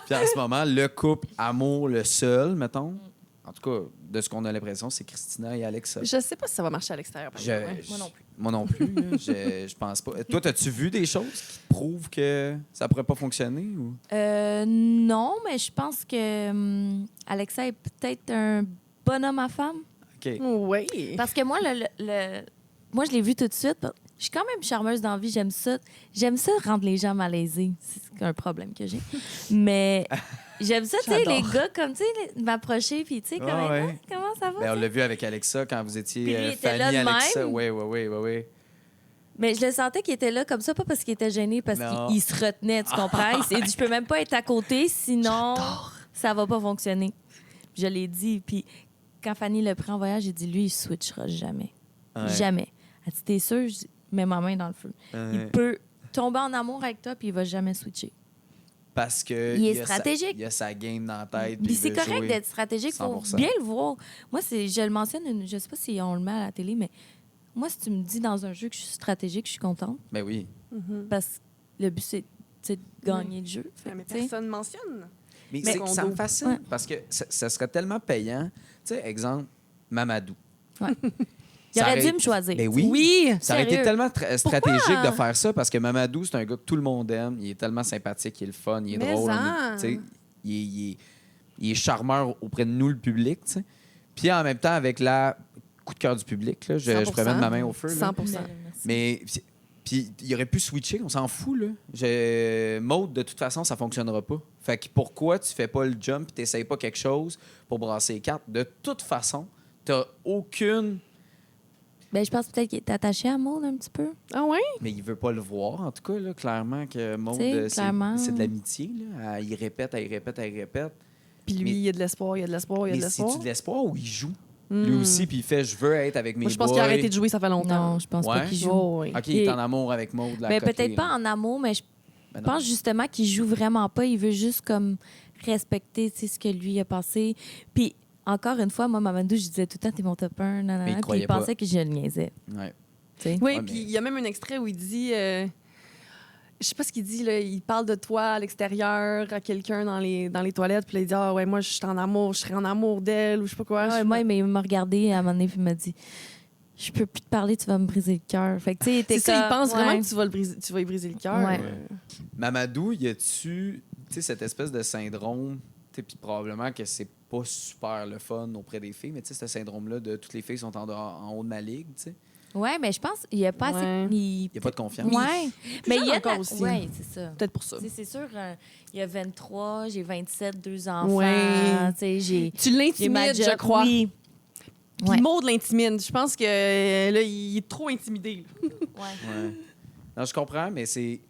Puis en ce moment, le couple amour, le seul, mettons, en tout cas, de ce qu'on a l'impression, c'est Christina et Alexa. Je sais pas si ça va marcher à l'extérieur. par Je- exemple, hein. je- moi non plus. Moi non plus. Là. Je pense pas. Toi, as-tu vu des choses qui prouvent que ça pourrait pas fonctionner? Ou? Non, mais je pense que Alexa est peut-être un bonhomme à femme. OK. Oui. Parce que moi, moi, je l'ai vu tout de suite. Je suis quand même charmeuse dans la vie. J'aime ça. J'aime ça rendre les gens malaisés. C'est un problème que j'ai. Mais j'aime ça, tu sais, les J'adore. gars, comme, tu sais, m'approcher, puis, tu sais, comme, Ah ouais. Hey, comment ça va? Ben, on l'a vu avec Alexa quand vous étiez Puis lui, il était là famille de Alexa. même. Oui. Mais je le sentais qu'il était là comme ça, pas parce qu'il était gêné, parce Non. qu'il se retenait, tu comprends? Il s'est dit, je peux même pas être à côté, sinon ça va pas fonctionner. Puis je l'ai dit. Puis quand Fanny le prend en voyage, j'ai dit, lui, il switchera jamais. Ouais. Jamais. Elle dit, t'es sûr? Je dis, mets ma main dans le feu. Ouais. Il peut tomber en amour avec toi, puis il va jamais switcher. Parce que Il est y a stratégique. Il y a sa game dans la tête. Puis il c'est veut correct jouer. d'être stratégique, il faut 100%. bien le voir. Moi, je le mentionne, je sais pas si on le met à la télé, mais moi, si tu me dis dans un jeu que je suis stratégique, je suis contente. Ben oui. Mhm. Parce que le but, c'est tu sais, de gagner le jeu. Fait Ouais, mais que, tu sais, personne mentionne. Mais, Mais- c'est que ça me fascine Ouais. parce que ça serait tellement payant. Tu sais, exemple, Mamadou. il Ça aurait dû aurait- me choisir. Ben oui. Oui. Ça aurait été Sérieux. tellement stratégique Pourquoi? de faire ça parce que Mamadou, c'est un gars que tout le monde aime. Il est tellement sympathique, il est le fun, il est Mais drôle. en. Tu sais, il est charmeur auprès de nous, le public. Tu sais. Puis en même temps, avec la coup de cœur du public, là, je pourrais mettre ma main au feu. là. 100%. Ben, merci. Mais puis il aurait pu switcher, on s'en fout là. Maude, de toute façon, ça fonctionnera pas. Fait que pourquoi tu fais pas le jump et t'essayes pas quelque chose pour brasser les cartes? De toute façon, t'as aucune. Ben, je pense peut-être qu'il est attaché à Maud un petit peu. Ah ouais? Mais il veut pas le voir, en tout cas, là, clairement que Maude, T'sais, clairement. c'est de l'amitié. Là. Il répète. Puis lui, Mais- il y a de l'espoir, il y a de l'espoir, il y a de Mais l'espoir. c'est-tu de l'espoir ou il joue? Hmm. Lui aussi, puis il fait « je veux être avec mes Moi, je pense boys. qu'il a arrêté de jouer, ça fait longtemps. Non, je pense Ouais? pas qu'il joue. Oh, oui. OK, il est Et- en amour avec Maude. La Mais coquée, peut-être pas là. en amour, mais je Ben non. pense justement qu'il joue vraiment pas. Il veut juste comme respecter tu sais, ce que lui a passé. Puis encore une fois, moi, Mamadou, je disais tout le temps, t'es mon top 1, Mais il puis croyait il pas. pensait que je le niaisais. Ouais. tu sais. Oui, Ouais, puis mais- il y a même un extrait où il dit... je sais pas ce qu'il dit, là. Il parle de toi à l'extérieur à quelqu'un dans les toilettes, puis là, il dit « Ah ouais, moi, je suis en amour, je serais en amour d'elle » ou je sais pas quoi. Ouais, Je- moi, il m'a regardé à un moment donné, puis il m'a dit je peux plus te parler, tu vas me briser le cœur. Fait que, tu sais, il était C'est ça, il comme- pense ouais. vraiment que tu vas lui briser le cœur. Ouais. Mamadou, y a-tu sais, cette espèce de syndrome Puis probablement que c'est pas super le fun auprès des filles, mais tu sais, ce syndrome-là de toutes les filles sont en haut de ma ligue, tu sais. Ouais, mais je pense qu'il n'y a pas assez. Ouais. Il n'y a pas de confiance. Ouais. Mais il y a encore aussi. Oui, c'est ça. Peut-être pour ça. Tu sais, c'est sûr, il y a 23, j'ai 27, 2 enfants. Ouais. Tu sais, j'ai ma Tu l'intimides, job. je crois. Oui. Puis Ouais. Maud l'intimide. Je pense que là, il est trop intimidé. Ouais. Ouais. Non, je comprends, mais c'est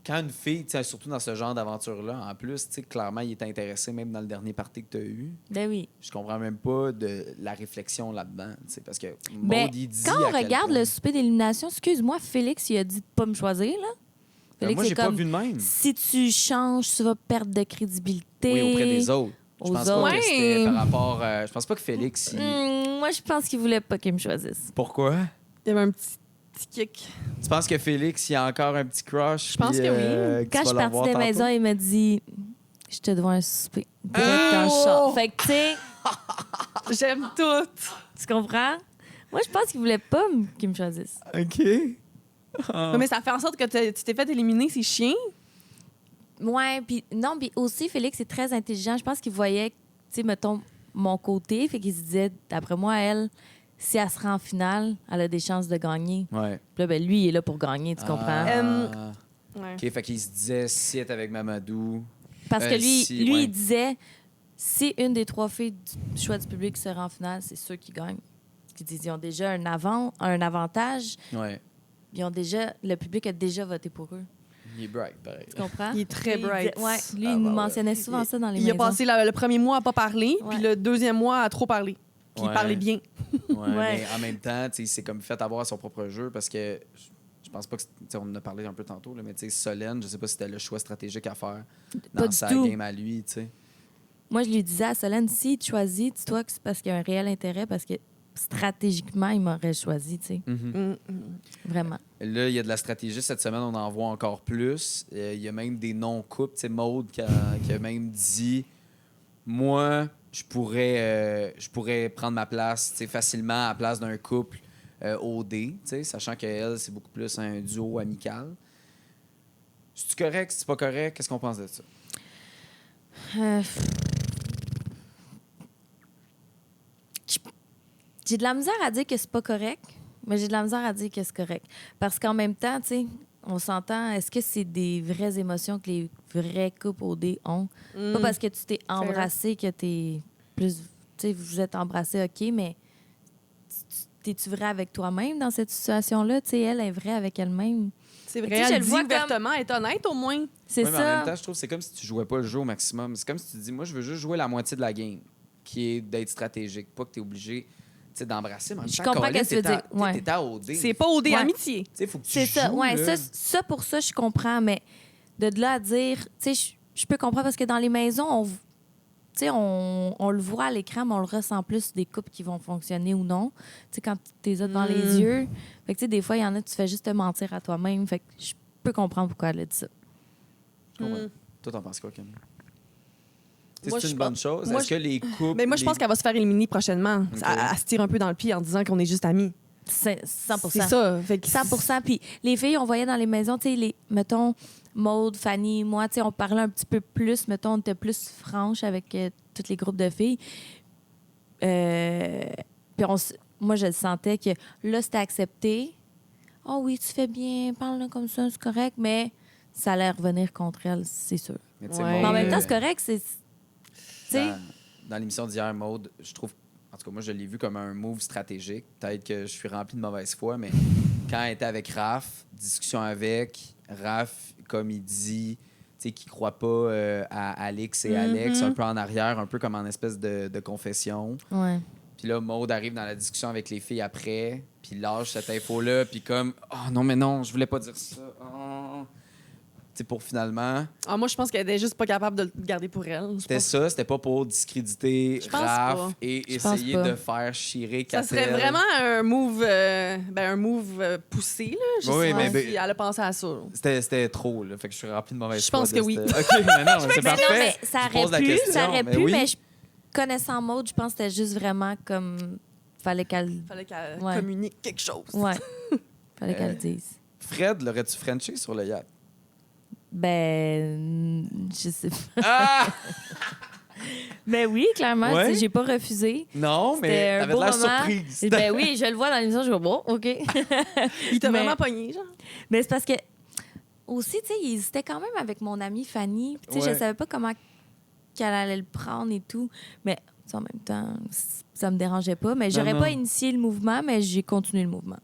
quand une fille, tu sais, surtout dans ce genre d'aventure-là, en plus, tu sais, clairement, il est intéressé, même dans le dernier party que tu as eu. Ben oui. Je comprends même pas de la réflexion là-dedans, tu sais, parce que Ben, Maud, il dit quand à on quel regarde point- le souper d'élimination, excuse-moi, Félix, il a dit de pas me choisir, là. Félix, moi, c'est j'ai pas comme, vu de même. si tu changes, tu vas perdre de crédibilité. Oui, auprès des autres. Je Aux pense pas autres. que c'était Ouais. par rapport... je pense pas que Félix... Moi, je pense qu'il voulait pas qu'il me choisisse. Pourquoi? Il y avait un petit kick. Tu penses que Félix, il a encore un petit crush? Je pense puis, que oui. que Quand tu je suis vas le partie voir des tantôt? maisons, il m'a dit je te dois un souper. Direct dans le Oh! char. Fait que, tu sais, J'aime tout. tu comprends? Moi, je pense qu'il voulait pas qu'il me choisisse. OK. Ah. Ouais, mais ça fait en sorte que tu t'es fait éliminer, c'est chiant. Ouais, puis non, puis aussi, Félix est très intelligent. Je pense qu'il voyait, tu sais, mettons, mon côté. Fait qu'il se disait, d'après moi, elle, si elle se rend en finale, elle a des chances de gagner. Ouais. Puis là, ben, lui, il est là pour gagner, tu comprends? Ah. Ouais. OK, fait qu'il se disait, si elle est avec Mamadou... Parce que lui, si, lui ouais. il disait, si une des 3 filles du choix du public se rend en finale, c'est ceux qui gagnent. Ils ont déjà un avantage. Ouais. Le public a déjà voté pour eux. Il est bright, pareil. Tu comprends? Il est très Lui, bright. Ouais, lui, Ah, il bah ouais. mentionnait souvent ça dans les Il a maisons. passé le premier mois à pas parler, Ouais. puis le deuxième mois à trop parler. Puis Ouais. il parlait bien. Ouais, mais en même temps, tu sais, c'est comme fait avoir à son propre jeu parce que je pense pas que... tu sais, on en a parlé un peu tantôt, là, mais tu sais, Solène, je sais pas si c'était le choix stratégique à faire Pas dans du sa tout. game à lui, tu sais. Moi, je lui disais à Solène, si tu choisis, dis-toi que c'est parce qu'il y a un réel intérêt, parce que stratégiquement, il m'aurait choisi, tu sais. Vraiment. Là, il y a de la stratégie. Cette semaine, on en voit encore plus. Il y a même des non-couples. Tu sais, Maud qui a même dit moi, je pourrais prendre ma place, tu sais, facilement à la place d'un couple OD, tu sais, sachant qu'elle, c'est beaucoup plus un duo amical. C'est-tu correct? C'est pas correct? Qu'est-ce qu'on pense de ça? Euh, J'ai de la misère à dire que c'est pas correct, mais j'ai de la misère à dire que c'est correct. Parce qu'en même temps, tu sais, on s'entend, est-ce que c'est des vraies émotions que les vrais couples OD ont? Pas parce que tu t'es embrassé que t'es plus... Tu sais, vous êtes embrassé, OK, mais t'es-tu vrai avec toi-même dans cette situation-là? Tu sais, elle est vraie avec elle-même. C'est vrai, Tu sais, je elle le dit vois comme- ouvertement, elle est honnête au moins. C'est Ouais, mais en ça. même temps, je trouve que c'est comme si tu jouais pas le jeu au maximum. C'est comme si tu dis, moi, je veux juste jouer la moitié de la game, qui est d'être stratégique. Pas que tu es obligé, tu sais, d'embrasser. Mais en même Je temps, comprends Colin, ce que tu veux t'es à- dire. Ouais. T'es à OD. C'est pas au dé Ouais. amitié. Tu sais, faut que tu C'est ça, joues, ouais. là. Ça, pour ça, je comprends, mais de là à dire, tu sais, je peux comprendre parce que dans les maisons, tu sais, on le voit à l'écran, mais on le ressent plus des couples qui vont fonctionner ou non. Tu sais, quand tu les as devant les yeux. Fait que, tu sais, des fois, il y en a, tu fais juste te mentir à toi-même. Fait que je peux comprendre pourquoi elle a dit ça. Je comprends. Toi, t'en penses quoi, Camille? Moi, C'est je une bonne pense- chose. moi, Est-ce que les couples... Mais moi, je pense qu'elle va se faire éliminer prochainement. Ok. Elle se tire un peu dans le pied en disant qu'on est juste amis. C'est 100%. C'est ça. Fait que 100%. Puis les filles, on voyait dans les maisons, tu sais, mettons, Maude, Fanny, moi, tu sais, on parlait un petit peu plus, mettons, on était plus franche avec tous les groupes de filles. Puis moi, je le sentais que là, c'était accepté. Oh oui, tu fais bien, parle comme ça, c'est correct, mais ça allait revenir contre elle, c'est sûr. Mais tu sais, Ouais. Maud, Mais en même temps, c'est correct, c'est. Tu sais, dans l'émission d'hier, Maud, je trouve... En tout cas, moi, je l'ai vu comme un move stratégique. Peut-être que je suis rempli de mauvaise foi, mais quand elle était avec Raph, discussion avec, Raph, comme il dit, tu sais, qu'il croit pas à Alix et Alex, un peu en arrière, un peu comme en espèce de confession. ouais. Puis là, Maud arrive dans la discussion avec les filles après, puis lâche cette info-là, puis comme « Oh non, mais non, je voulais pas dire ça. Oh. » Tu sais, pour finalement... Ah, moi, je pense qu'elle était juste pas capable de le garder pour elle. Je C'était pense- ça, c'était pas pour discréditer Je pense Raph pas. et Je pense essayer pas. de faire chier Ça serait Catel. vraiment un move poussé, là. Je sais Oui, pas mais- si elle a pensé à ça. C'était trop, là. Fait que je suis rempli de mauvaise Je foi pense de que oui. cette- OK, mais non, c'est Mais non, parfait. mais ça Je pose la aurait pu, question, ça aurait mais pu, oui. mais connaissant Maud, je pense que c'était juste vraiment comme. Fallait qu'elle. Il fallait qu'elle Ouais. communique quelque chose. Ouais. Fallait qu'elle le dise. Fred, l'aurais-tu Frenché sur le yacht? Ben, je sais pas. Ah! Ben oui, clairement, Ouais. tu sais, j'ai pas refusé. Non, C'était mais un t'avais beau de l'air moment. surprise. Ben oui, je le vois dans l'émission, je vois bon, OK. Il t'a Mais- vraiment pogné, genre? Mais c'est parce que aussi, tu sais, il hésitait quand même avec mon amie Fanny. Puis, tu sais, Ouais. je savais pas comment qu'elle allait le prendre et tout. Mais tu sais, en même temps, ça me dérangeait pas. Mais j'aurais non. pas initié le mouvement, mais j'ai continué le mouvement.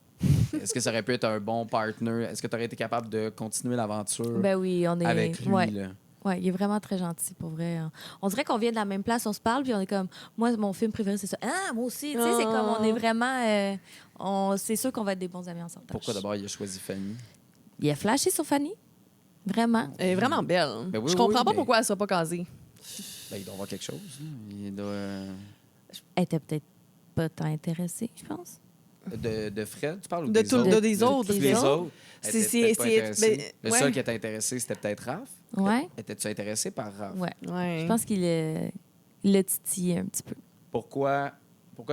Est-ce que ça aurait pu être un bon partner? Est-ce que tu aurais été capable de continuer l'aventure Ben oui, on est. avec lui? Ouais. Là? Ouais, il est vraiment très gentil, pour vrai. On dirait qu'on vient de la même place, on se parle, puis on est comme, moi, mon film préféré, c'est ça. Ah, moi aussi. Tu sais, c'est comme, on est vraiment. C'est sûr qu'on va être des bons amis ensemble. Pourquoi d'abord il a choisi Fanny? Il a flashé sur Fanny. Vraiment. Elle est vraiment belle. Ben oui, Je comprends oui, pas mais- pourquoi elle ne soit pas casée. Ben, il doit avoir quelque chose. Là. Il doit, Elle était peut-être pas tant intéressée, je pense. de Fred, tu parles? Ou De des tout- autres? des autres, tous des les autres. autres. Elle C'est- était c'est- peut-être pas c'est- intéressée. ben, Le ouais. seul qui était intéressé, c'était peut-être Raph. Ouais. Étais-tu intéressé par Raph? Ouais. Ouais. Je pense qu'il l'a titillé un petit peu. Pourquoi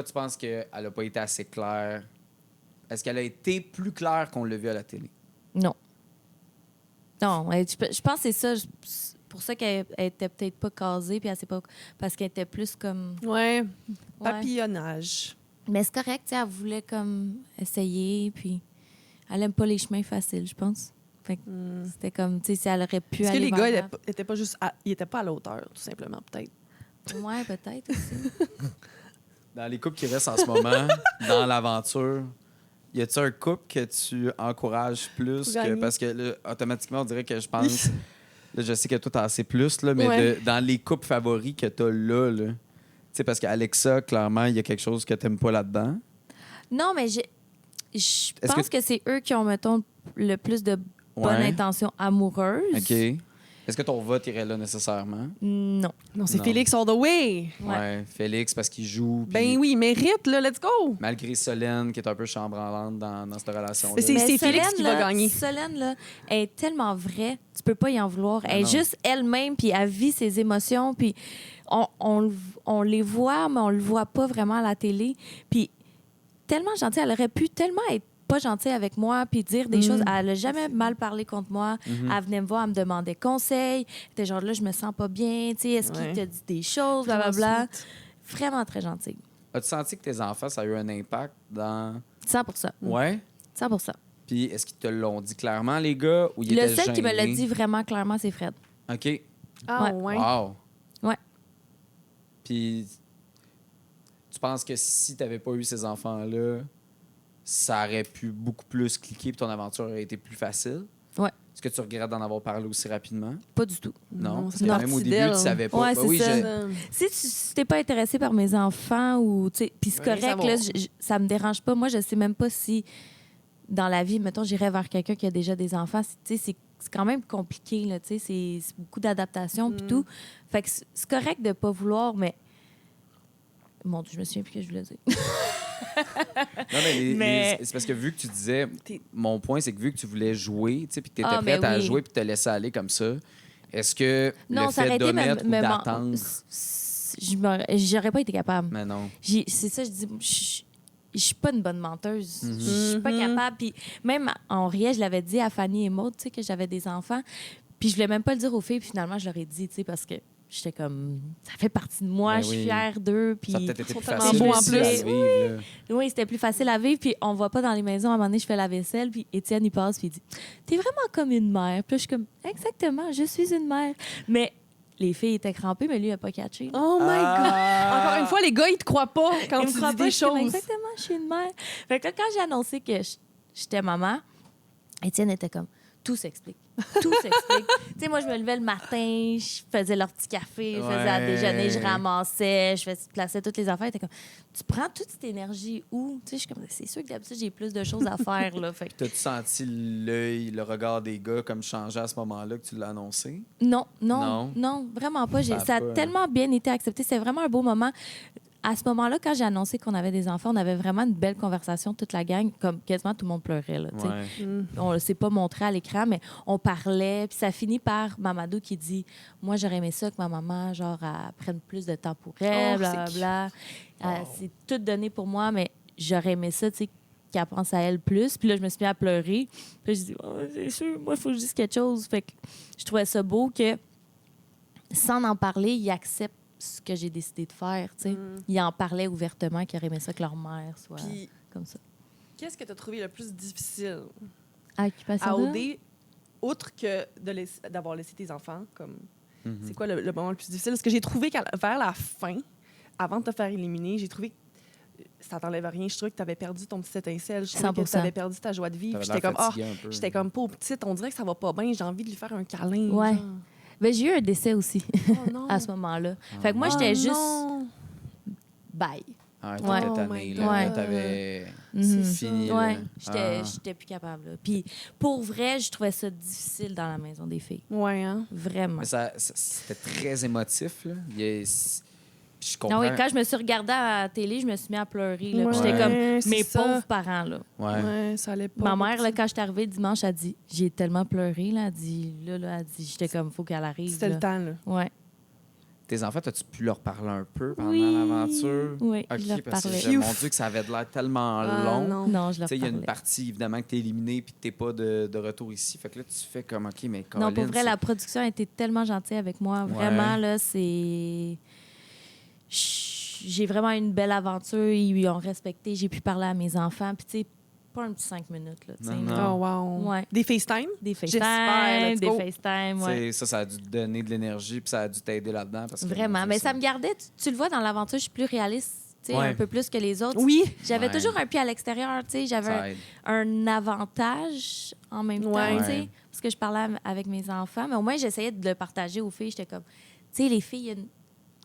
tu penses qu'elle n'a pas été assez claire? Est-ce qu'elle a été plus claire qu'on l'a vu à la télé? Non. Non, je pense que c'est ça. C'est pour ça qu'elle elle était peut-être pas casée, puis elle s'est pas. Parce qu'elle était plus comme. Ouais. Ouais. Papillonnage. Mais c'est correct, tu sais, elle voulait comme essayer, puis elle aime pas les chemins faciles, je pense. Fait que c'était comme, tu sais, si elle aurait pu Est-ce que aller les vers gars Raph. étaient pas juste. Ils étaient pas à la hauteur, tout simplement, peut-être. Ouais, peut-être aussi. Dans les couples qui restent en ce moment, dans l'aventure, y a-tu un couple que tu encourages plus Pour que. gagner. Parce que là, automatiquement, on dirait que je pense. Là, je sais que toi, t'as assez plus, là, mais Ouais. dans les couples favoris que t'as là. Tu sais, parce qu'Alexa, clairement, il y a quelque chose que t'aimes pas là-dedans. Non, mais je Est-ce pense que c'est eux qui ont, mettons, le plus de bonnes Ouais. intentions amoureuses. OK. Est-ce que ton vote irait là nécessairement? Non. Non, c'est Non. Félix all the way. Ouais. Félix, parce qu'il joue. puis Ben oui, il mérite, là. Let's go. Malgré Solène, qui est un peu chambranlante dans cette relation-là. Mais c'est Mais Félix Solène, qui va là, gagner. Solène, là, elle est tellement vraie, tu peux pas y en vouloir. Elle est non. juste elle-même, puis elle vit ses émotions, puis on les voit, mais on le voit pas vraiment à la télé. Puis tellement gentille, elle aurait pu tellement être pas gentille avec moi, puis dire des choses. Elle a jamais mal parlé contre moi. Elle venait me voir, elle me demandait conseil. Elle était genre là, je me sens pas bien, tu sais, est-ce Ouais. qu'il t'a dit des choses, blablabla. Vraiment très gentille. As-tu senti que tes enfants, ça a eu un impact dans. 100%. Ouais? 100%. Puis est-ce qu'ils te l'ont dit clairement, les gars, ou ils Le étaient seul qui me l'a gênés? dit vraiment clairement, c'est Fred. OK. Ah, ouais. Wow. Ouais. Puis tu penses que si tu n'avais pas eu ces enfants-là, ça aurait pu beaucoup plus cliquer et ton aventure aurait été plus facile? Ouais. Est-ce que tu regrettes d'en avoir parlé aussi rapidement? Pas du tout. Non. Non, Parce c'est que parti même au début, d'elle. tu savais pas. Ouais, Ben c'est oui, ça. je- Si tu t'es pas intéressé par mes enfants ou tu sais, puis c'est Ouais, correct ça va. là, ça me dérange pas. Moi, je sais même pas si dans la vie, mettons, j'irais vers quelqu'un qui a déjà des enfants. Tu sais, c'est quand même compliqué là. Tu sais, c'est beaucoup d'adaptation puis tout. Fait que c'est correct de pas vouloir, mais mon Dieu, je me souviens plus ce que je voulais dire. Non, mais, Mais- c'est parce que vu que tu disais, T'es- mon point, c'est que vu que tu voulais jouer, tu sais, puis que tu étais Ah, mais prête à oui. jouer puis te laisser aller comme ça, est-ce que Non, le ça aurait fait été d'omettre ou mais d'attendre... j'aurais pas été capable. Mais non. C'est ça, je dis, je suis pas une bonne menteuse. Mhm. Je suis pas Mhm. capable. Puis même en riait, je l'avais dit à Fanny et Maud, tu sais, que j'avais des enfants. Puis je voulais même pas le dire aux filles. Puis finalement, je leur ai dit, tu sais, parce que j'étais comme, ça fait partie de moi, Ben je suis oui. fière d'eux. Puis Ça a peut-être été Ils sont plus tellement facile beaux en aussi plus. à vivre, là. oui, c'était plus facile à vivre. Puis on voit pas dans les maisons. À un moment donné, je fais la vaisselle. Puis Étienne, il passe. Puis il dit, t'es vraiment comme une mère. Puis là, je suis comme, exactement, je suis une mère. Mais les filles étaient crampées, mais lui, il a pas catché. Oh my God. Encore une fois, les gars, ils te croient pas quand Il tu me croit dis pas, des je suis comme, choses. exactement, je suis une mère. Fait que là, quand j'ai annoncé que j'étais maman, Étienne était comme, tout s'explique. Tout s'explique. Tu sais, moi, je me levais le matin, je faisais leur petit café, je faisais à Ouais. déjeuner, je ramassais, plaçais toutes les affaires. Il était comme, tu prends toute cette énergie où? Tu sais, je suis comme, c'est sûr que d'habitude, j'ai plus de choses à faire, là. Fait que T'as-tu senti l'œil, le regard des gars comme changer à ce moment-là que tu l'as annoncé? non, vraiment pas. Ça a Ça a pas- tellement bien été accepté. C'était vraiment un beau moment. À ce moment-là, quand j'ai annoncé qu'on avait des enfants, on avait vraiment une belle conversation, toute la gang, comme quasiment tout le monde pleurait. Là, tu sais. Ouais. On ne s'est pas montré à l'écran, mais on parlait. Puis ça finit par Mamadou qui dit, moi, j'aurais aimé ça que ma maman, genre, elle prenne plus de temps pour elle, Oh, c'est blablabla. Wow. C'est tout donné pour moi, mais j'aurais aimé ça, tu sais, qu'elle pense à elle plus. Puis là, je me suis mis à pleurer. Puis là, j'ai dit, oh, c'est sûr, moi, il faut que je dise quelque chose. Fait que je trouvais ça beau que, sans en parler, ils acceptent ce que j'ai décidé de faire. Tu sais. Ils en parlaient ouvertement qu'ils auraient aimé ça que leur mère soit Puis, comme ça. qu'est-ce que tu as trouvé le plus difficile À Occupation à Double? OD, outre que d'avoir laissé tes enfants? Comme, Mhm. c'est quoi le moment le plus difficile? Parce que j'ai trouvé qu'à vers la fin, avant de te faire éliminer, j'ai trouvé que ça t'enlève rien. Je trouvais que tu avais perdu ton petit étincelle. Je trouvais que 100%. tu avais perdu ta joie de vivre. T'avais J'étais l'air comme, fatigué un peu. j'étais comme, pauvre petite, on dirait que ça va pas bien. J'ai envie de lui faire un câlin. Ouais. genre. Ben, j'ai eu un décès aussi Oh non. à ce moment-là. Ah. Fait que moi, Oh j'étais juste non. bye. Ah, Ouais. t'étais Oh tanné, my là. God. T'avais Mhm. fini. là. Ouais, j'étais Ah. j'étais plus capable. Là. Puis pour vrai, je trouvais ça difficile dans la maison des filles. Ouais, hein? Vraiment. Mais c'était très émotif. Là. Je comprends. Ah oui, quand je me suis regardée à la télé, je me suis mis à pleurer. Là. Puis Ouais. j'étais comme c'est mes ça. pauvres parents. Là. Ouais. Ouais, ça allait pas. Ma mère, là, quand je suis arrivée dimanche, elle dit j'ai tellement pleuré. Là. Elle dit elle dit j'étais comme faut qu'elle arrive. C'était là. le temps, là. Ouais. Tes enfants, as-tu pu leur parler un peu pendant Oui. l'aventure? Oui, je leur OK, parce que parlais. mon Dieu, que ça avait de l'air tellement Ah, long. non. Non, je Tu leur sais, il y a une parlais. partie, évidemment, que tu es éliminé puis que tu n'es pas de retour ici. Fait que là, tu fais comme, OK, mais Non, Colin, pour vrai, c'est- la production a été tellement gentille avec moi. Ouais. Vraiment, là, c'est... J'ai vraiment eu une belle aventure. Ils ont respecté. J'ai pu parler à mes enfants. Puis, tu sais, pas un petit 5 minutes, là. tu sais, Non, là. non. Oh, wow. Ouais. Des FaceTime? Des J'espère, FaceTime, let's des go. FaceTime, ouais. Tu sais, ça a dû te donner de l'énergie puis ça a dû t'aider là-dedans. Parce que, Vraiment. tu sais, Mais ça me gardait... Tu le vois, dans l'aventure, je suis plus réaliste, tu sais, Ouais. un peu plus que les autres. Oui. J'avais Ouais. toujours un pied à l'extérieur, tu sais. J'avais ça aide. un avantage en même Ouais. temps, tu Ouais. sais, parce que je parlais avec mes enfants. Mais au moins, j'essayais de le partager aux filles. J'étais comme... Tu sais, les filles, il y a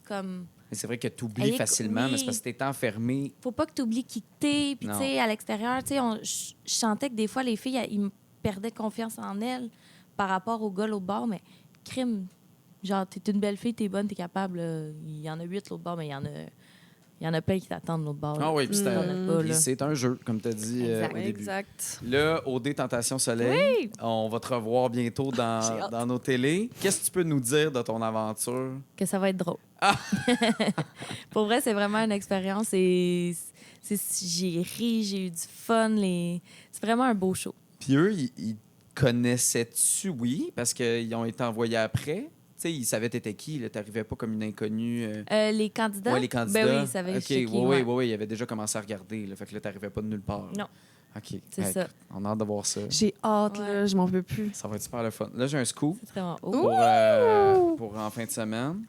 comme... Mais c'est vrai que tu oublies Hey, facilement, oui. mais c'est parce que tu es enfermé. Faut pas que tu oublies qui t'es. Puis, tu Non. sais, à l'extérieur, tu sais, je sentais que des fois, les filles, ils me perdaient confiance en elles par rapport au gars l'autre bord. Mais, crime, genre, t'es une belle fille, t'es bonne, t'es capable. Il y en a 8 l'autre bord, mais il y en a plein qui t'attendent l'autre bord. Ah oui, puis c'est Honnête pas, puis là. c'est un jeu, comme tu as dit Exact. au début. Exact. Là, OD Tentation Soleil, Oui! on va te revoir bientôt J'ai hâte. dans nos télés. Qu'est-ce que tu peux nous dire de ton aventure? Que ça va être drôle. Ah! Pour vrai, c'est vraiment une expérience. J'ai ri, j'ai eu du fun. C'est vraiment un beau show. Puis eux, ils te connaissaient-tu, oui, parce qu'ils ont été envoyés après? Tu sais, ils savaient t'étais qui, là, t'arrivais pas comme une inconnue. Les candidats? Ouais, les candidats. Ben oui, ils savaient OK, j'étais qui, oui, ouais. ils avaient déjà commencé à regarder, là, fait que là, t'arrivais pas de nulle part. Non. OK. C'est Hey, ça. On a hâte de voir ça. J'ai hâte, Ouais. là. Je m'en veux plus. Ça va être super le fun. Là, j'ai un scoop C'est vraiment haut. pour en fin de semaine.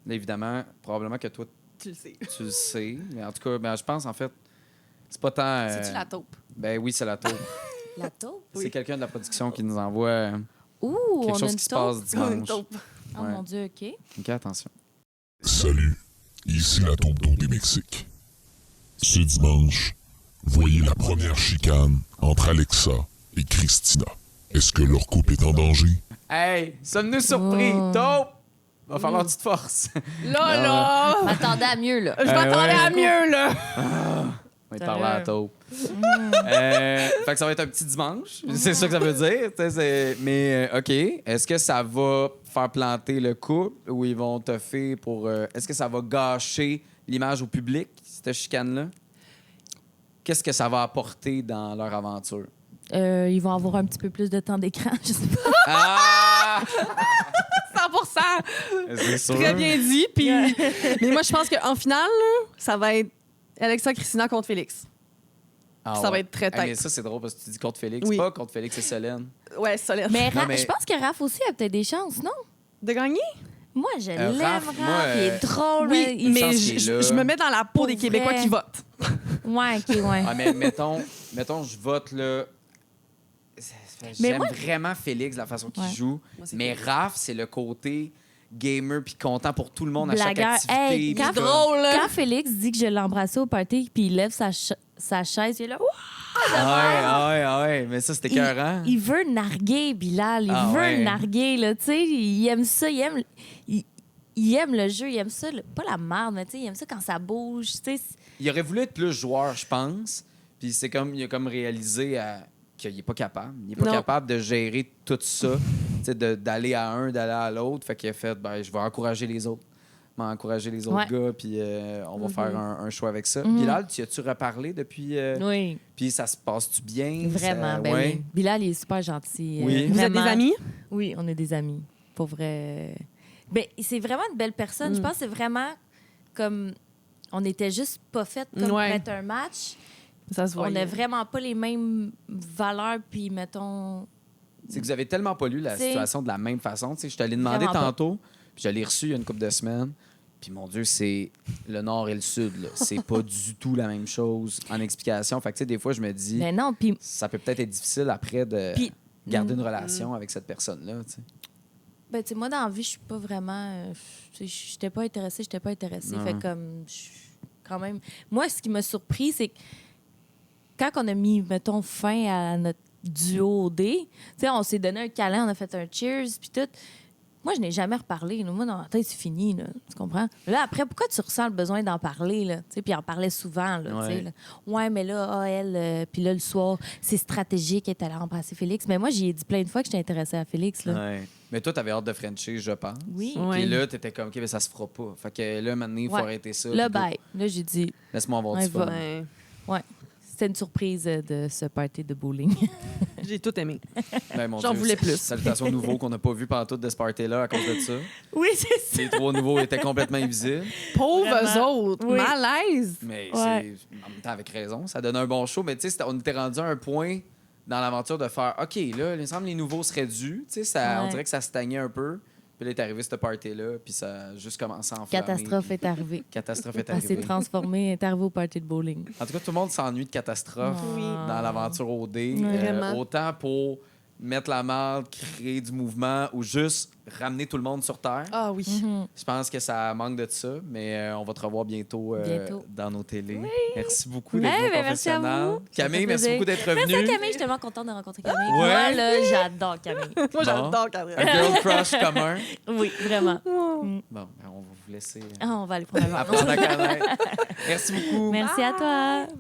Là, évidemment, probablement que toi, Tu le sais. tu le sais. Mais en tout cas, ben, je pense, en fait, c'est pas tant... C'est-tu la taupe? Ben oui, c'est la taupe. La taupe? C'est quelqu'un de la production qui nous envoie Ouh, quelque on a chose une qui se taupe. passe Une dimanche. taupe. Oh Ouais. mon Dieu, OK. OK, attention. Salut, ici la tombe d'eau des Mexiques. Ce dimanche, voyez la première chicane entre Alexa et Christina. Est-ce que leur couple est en danger? Hey, sommes-nous surpris? Oh. Taupe! Va falloir que tu te forces. Là, là! Je m'attendais à mieux, là. Je m'attendais ouais. à mieux, là! On va te parler à la taupe. Mm. Fait que ça va être un petit dimanche. C'est ça que ça veut dire. Tu sais, mais OK. Est-ce que ça va faire planter le couple ou ils vont te faire pour... Est-ce que ça va gâcher l'image au public, cette chicane-là? Qu'est-ce que ça va apporter dans leur aventure? Ils vont avoir un petit peu plus de temps d'écran, je sais pas. Ah! 100%! C'est sûr. Très bien dit. Puis... Mais moi, je pense qu'en finale, là, ça va être Alexa Christina contre Félix. Ah Ça va ouais. être très Hey, mais tête. ça, c'est drôle parce que tu dis contre Félix. Oui. Pas contre Félix et Solène. Ouais, solide. Mais, Non, mais- je pense que Raph aussi a peut-être des chances, non? De gagner? Moi, je l'aime, Raph, Raph. moi, Il est drôle. Oui, il- mais pense qu'il est là. je me mets dans la peau Pour des Québécois vrai. qui votent. Ouais, OK, ouais. Ah, mais mettons, je vote là. Mais J'aime moi- vraiment Félix, la façon qu'il Ouais. joue. Moi, c'est Mais Félix. Raph, c'est le côté gamer puis content pour tout le monde à chaque Blagueur. activité. Hey, puis quand- comme- Drôle, là! Quand Félix dit que je l'ai embrassé au party, puis il lève sa chaise, il est là. Ouah! Ah ouais. Mais ça, c'était écœurant. Il veut narguer, Bilal. Il Ah veut ouais. narguer, là. Tu sais, il aime ça. Il aime le jeu. Il aime ça. Pas la merde, mais tu sais, il aime ça quand ça bouge. Tu sais, Il aurait voulu être plus joueur, je pense. Puis c'est comme, il a comme réalisé qu'il n'est pas capable. Il n'est pas Non. capable de gérer tout ça, tu sais, d'aller à un, d'aller à l'autre. Fait qu'il a fait, ben, je vais encourager les autres. m'encourager les autres gars, puis on va faire un choix avec ça. Bilal, tu as-tu reparlé depuis... Oui. Puis ça se passe-tu bien? Vraiment, Ça... oui. Bilal, il est super gentil. Oui. Vous êtes des amis? Oui, on est des amis. Pour vrai. Ben, c'est vraiment une belle personne. Je pense que c'est vraiment comme... On était juste pas faites comme pour être un match. Ça se voit. On n'a vraiment pas les mêmes valeurs, puis mettons... C'est que vous avez tellement pas lu la situation de la même façon. Je t'allais demander Vraiment tantôt, puis je l'ai reçu il y a une couple de semaines. Puis mon Dieu, c'est le nord et le sud. Là. C'est pas du tout la même chose en explication. Fait que tu sais, des fois, je me dis, Mais non, puis... ça peut peut-être être difficile après de garder une relation avec cette personne-là. Tu sais. Ben, tu sais, moi, dans la vie, je suis pas vraiment... j'étais pas intéressée. Fait comme... Quand même... Moi, ce qui m'a surpris, c'est que quand on a mis, mettons, fin à notre duo D, tu sais, on s'est donné un câlin, on a fait un cheers, puis tout. Moi, je n'ai jamais reparlé. Là. Moi, dans la tête, c'est fini. Là. Tu comprends? Là, après, pourquoi tu ressens le besoin d'en parler? Là? Puis on parlait souvent. Là, ouais. Là. Ouais, mais là, elle, puis là, le soir, c'est stratégique, elle est allée embrasser Félix. Mais moi, j'y ai dit plein de fois que j'étais intéressée à Félix. Là. Ouais. Mais toi, t'avais hâte de Frencher, je pense. Oui. Puis là, t'étais comme, OK, mais ça se fera pas. Fait que là, maintenant, il faut arrêter ça. Là, puis bye. Là, j'ai dit... laisse-moi avoir du fun. Ouais. C'était une surprise de ce party de bowling. J'ai tout aimé. Ben, mon J'en Dieu, voulais plus. Salutations aux nouveaux qu'on n'a pas vus pendant tout de ce party-là à cause de ça. Oui, c'est ça. Les 3 nouveaux étaient complètement invisibles. Pauvres Vraiment. autres, Oui. malaise. Mais Ouais. c'est en même temps avec raison. Ça donne un bon show. Mais tu sais, on était rendu à un point dans l'aventure de faire OK, là, il me semble que les nouveaux seraient dus. Tu sais, on dirait que ça stagnait un peu. Puis là, est arrivé ce party-là. Puis ça a juste commencé à enflammer. Catastrophe est arrivée. Catastrophe est Elle s'est arrivée. transformée, elle est arrivée au party de bowling. En tout cas, tout le monde s'ennuie de catastrophe Oui. dans l'aventure OD. Vraiment. Autant pour mettre la marde, créer du mouvement ou juste ramener tout le monde sur Terre. Ah oui. Je pense que ça manque de ça, mais on va te revoir bientôt, Bientôt. dans nos télés. Merci beaucoup d'être Hey, venu au ben, merci à confessionnal. vous. Camille, Ça fait merci plaisir. beaucoup d'être Merci à revenue. Camille, je suis tellement contente de rencontrer Camille. Ouais. Moi, là, j'adore Camille. Moi, j'adore Catherine. Un girl crush commun. Oui, vraiment. Bon, ben, on va vous laisser Ah, on va aller prendre un verre. apprendre à connaître. Merci beaucoup. Merci à toi.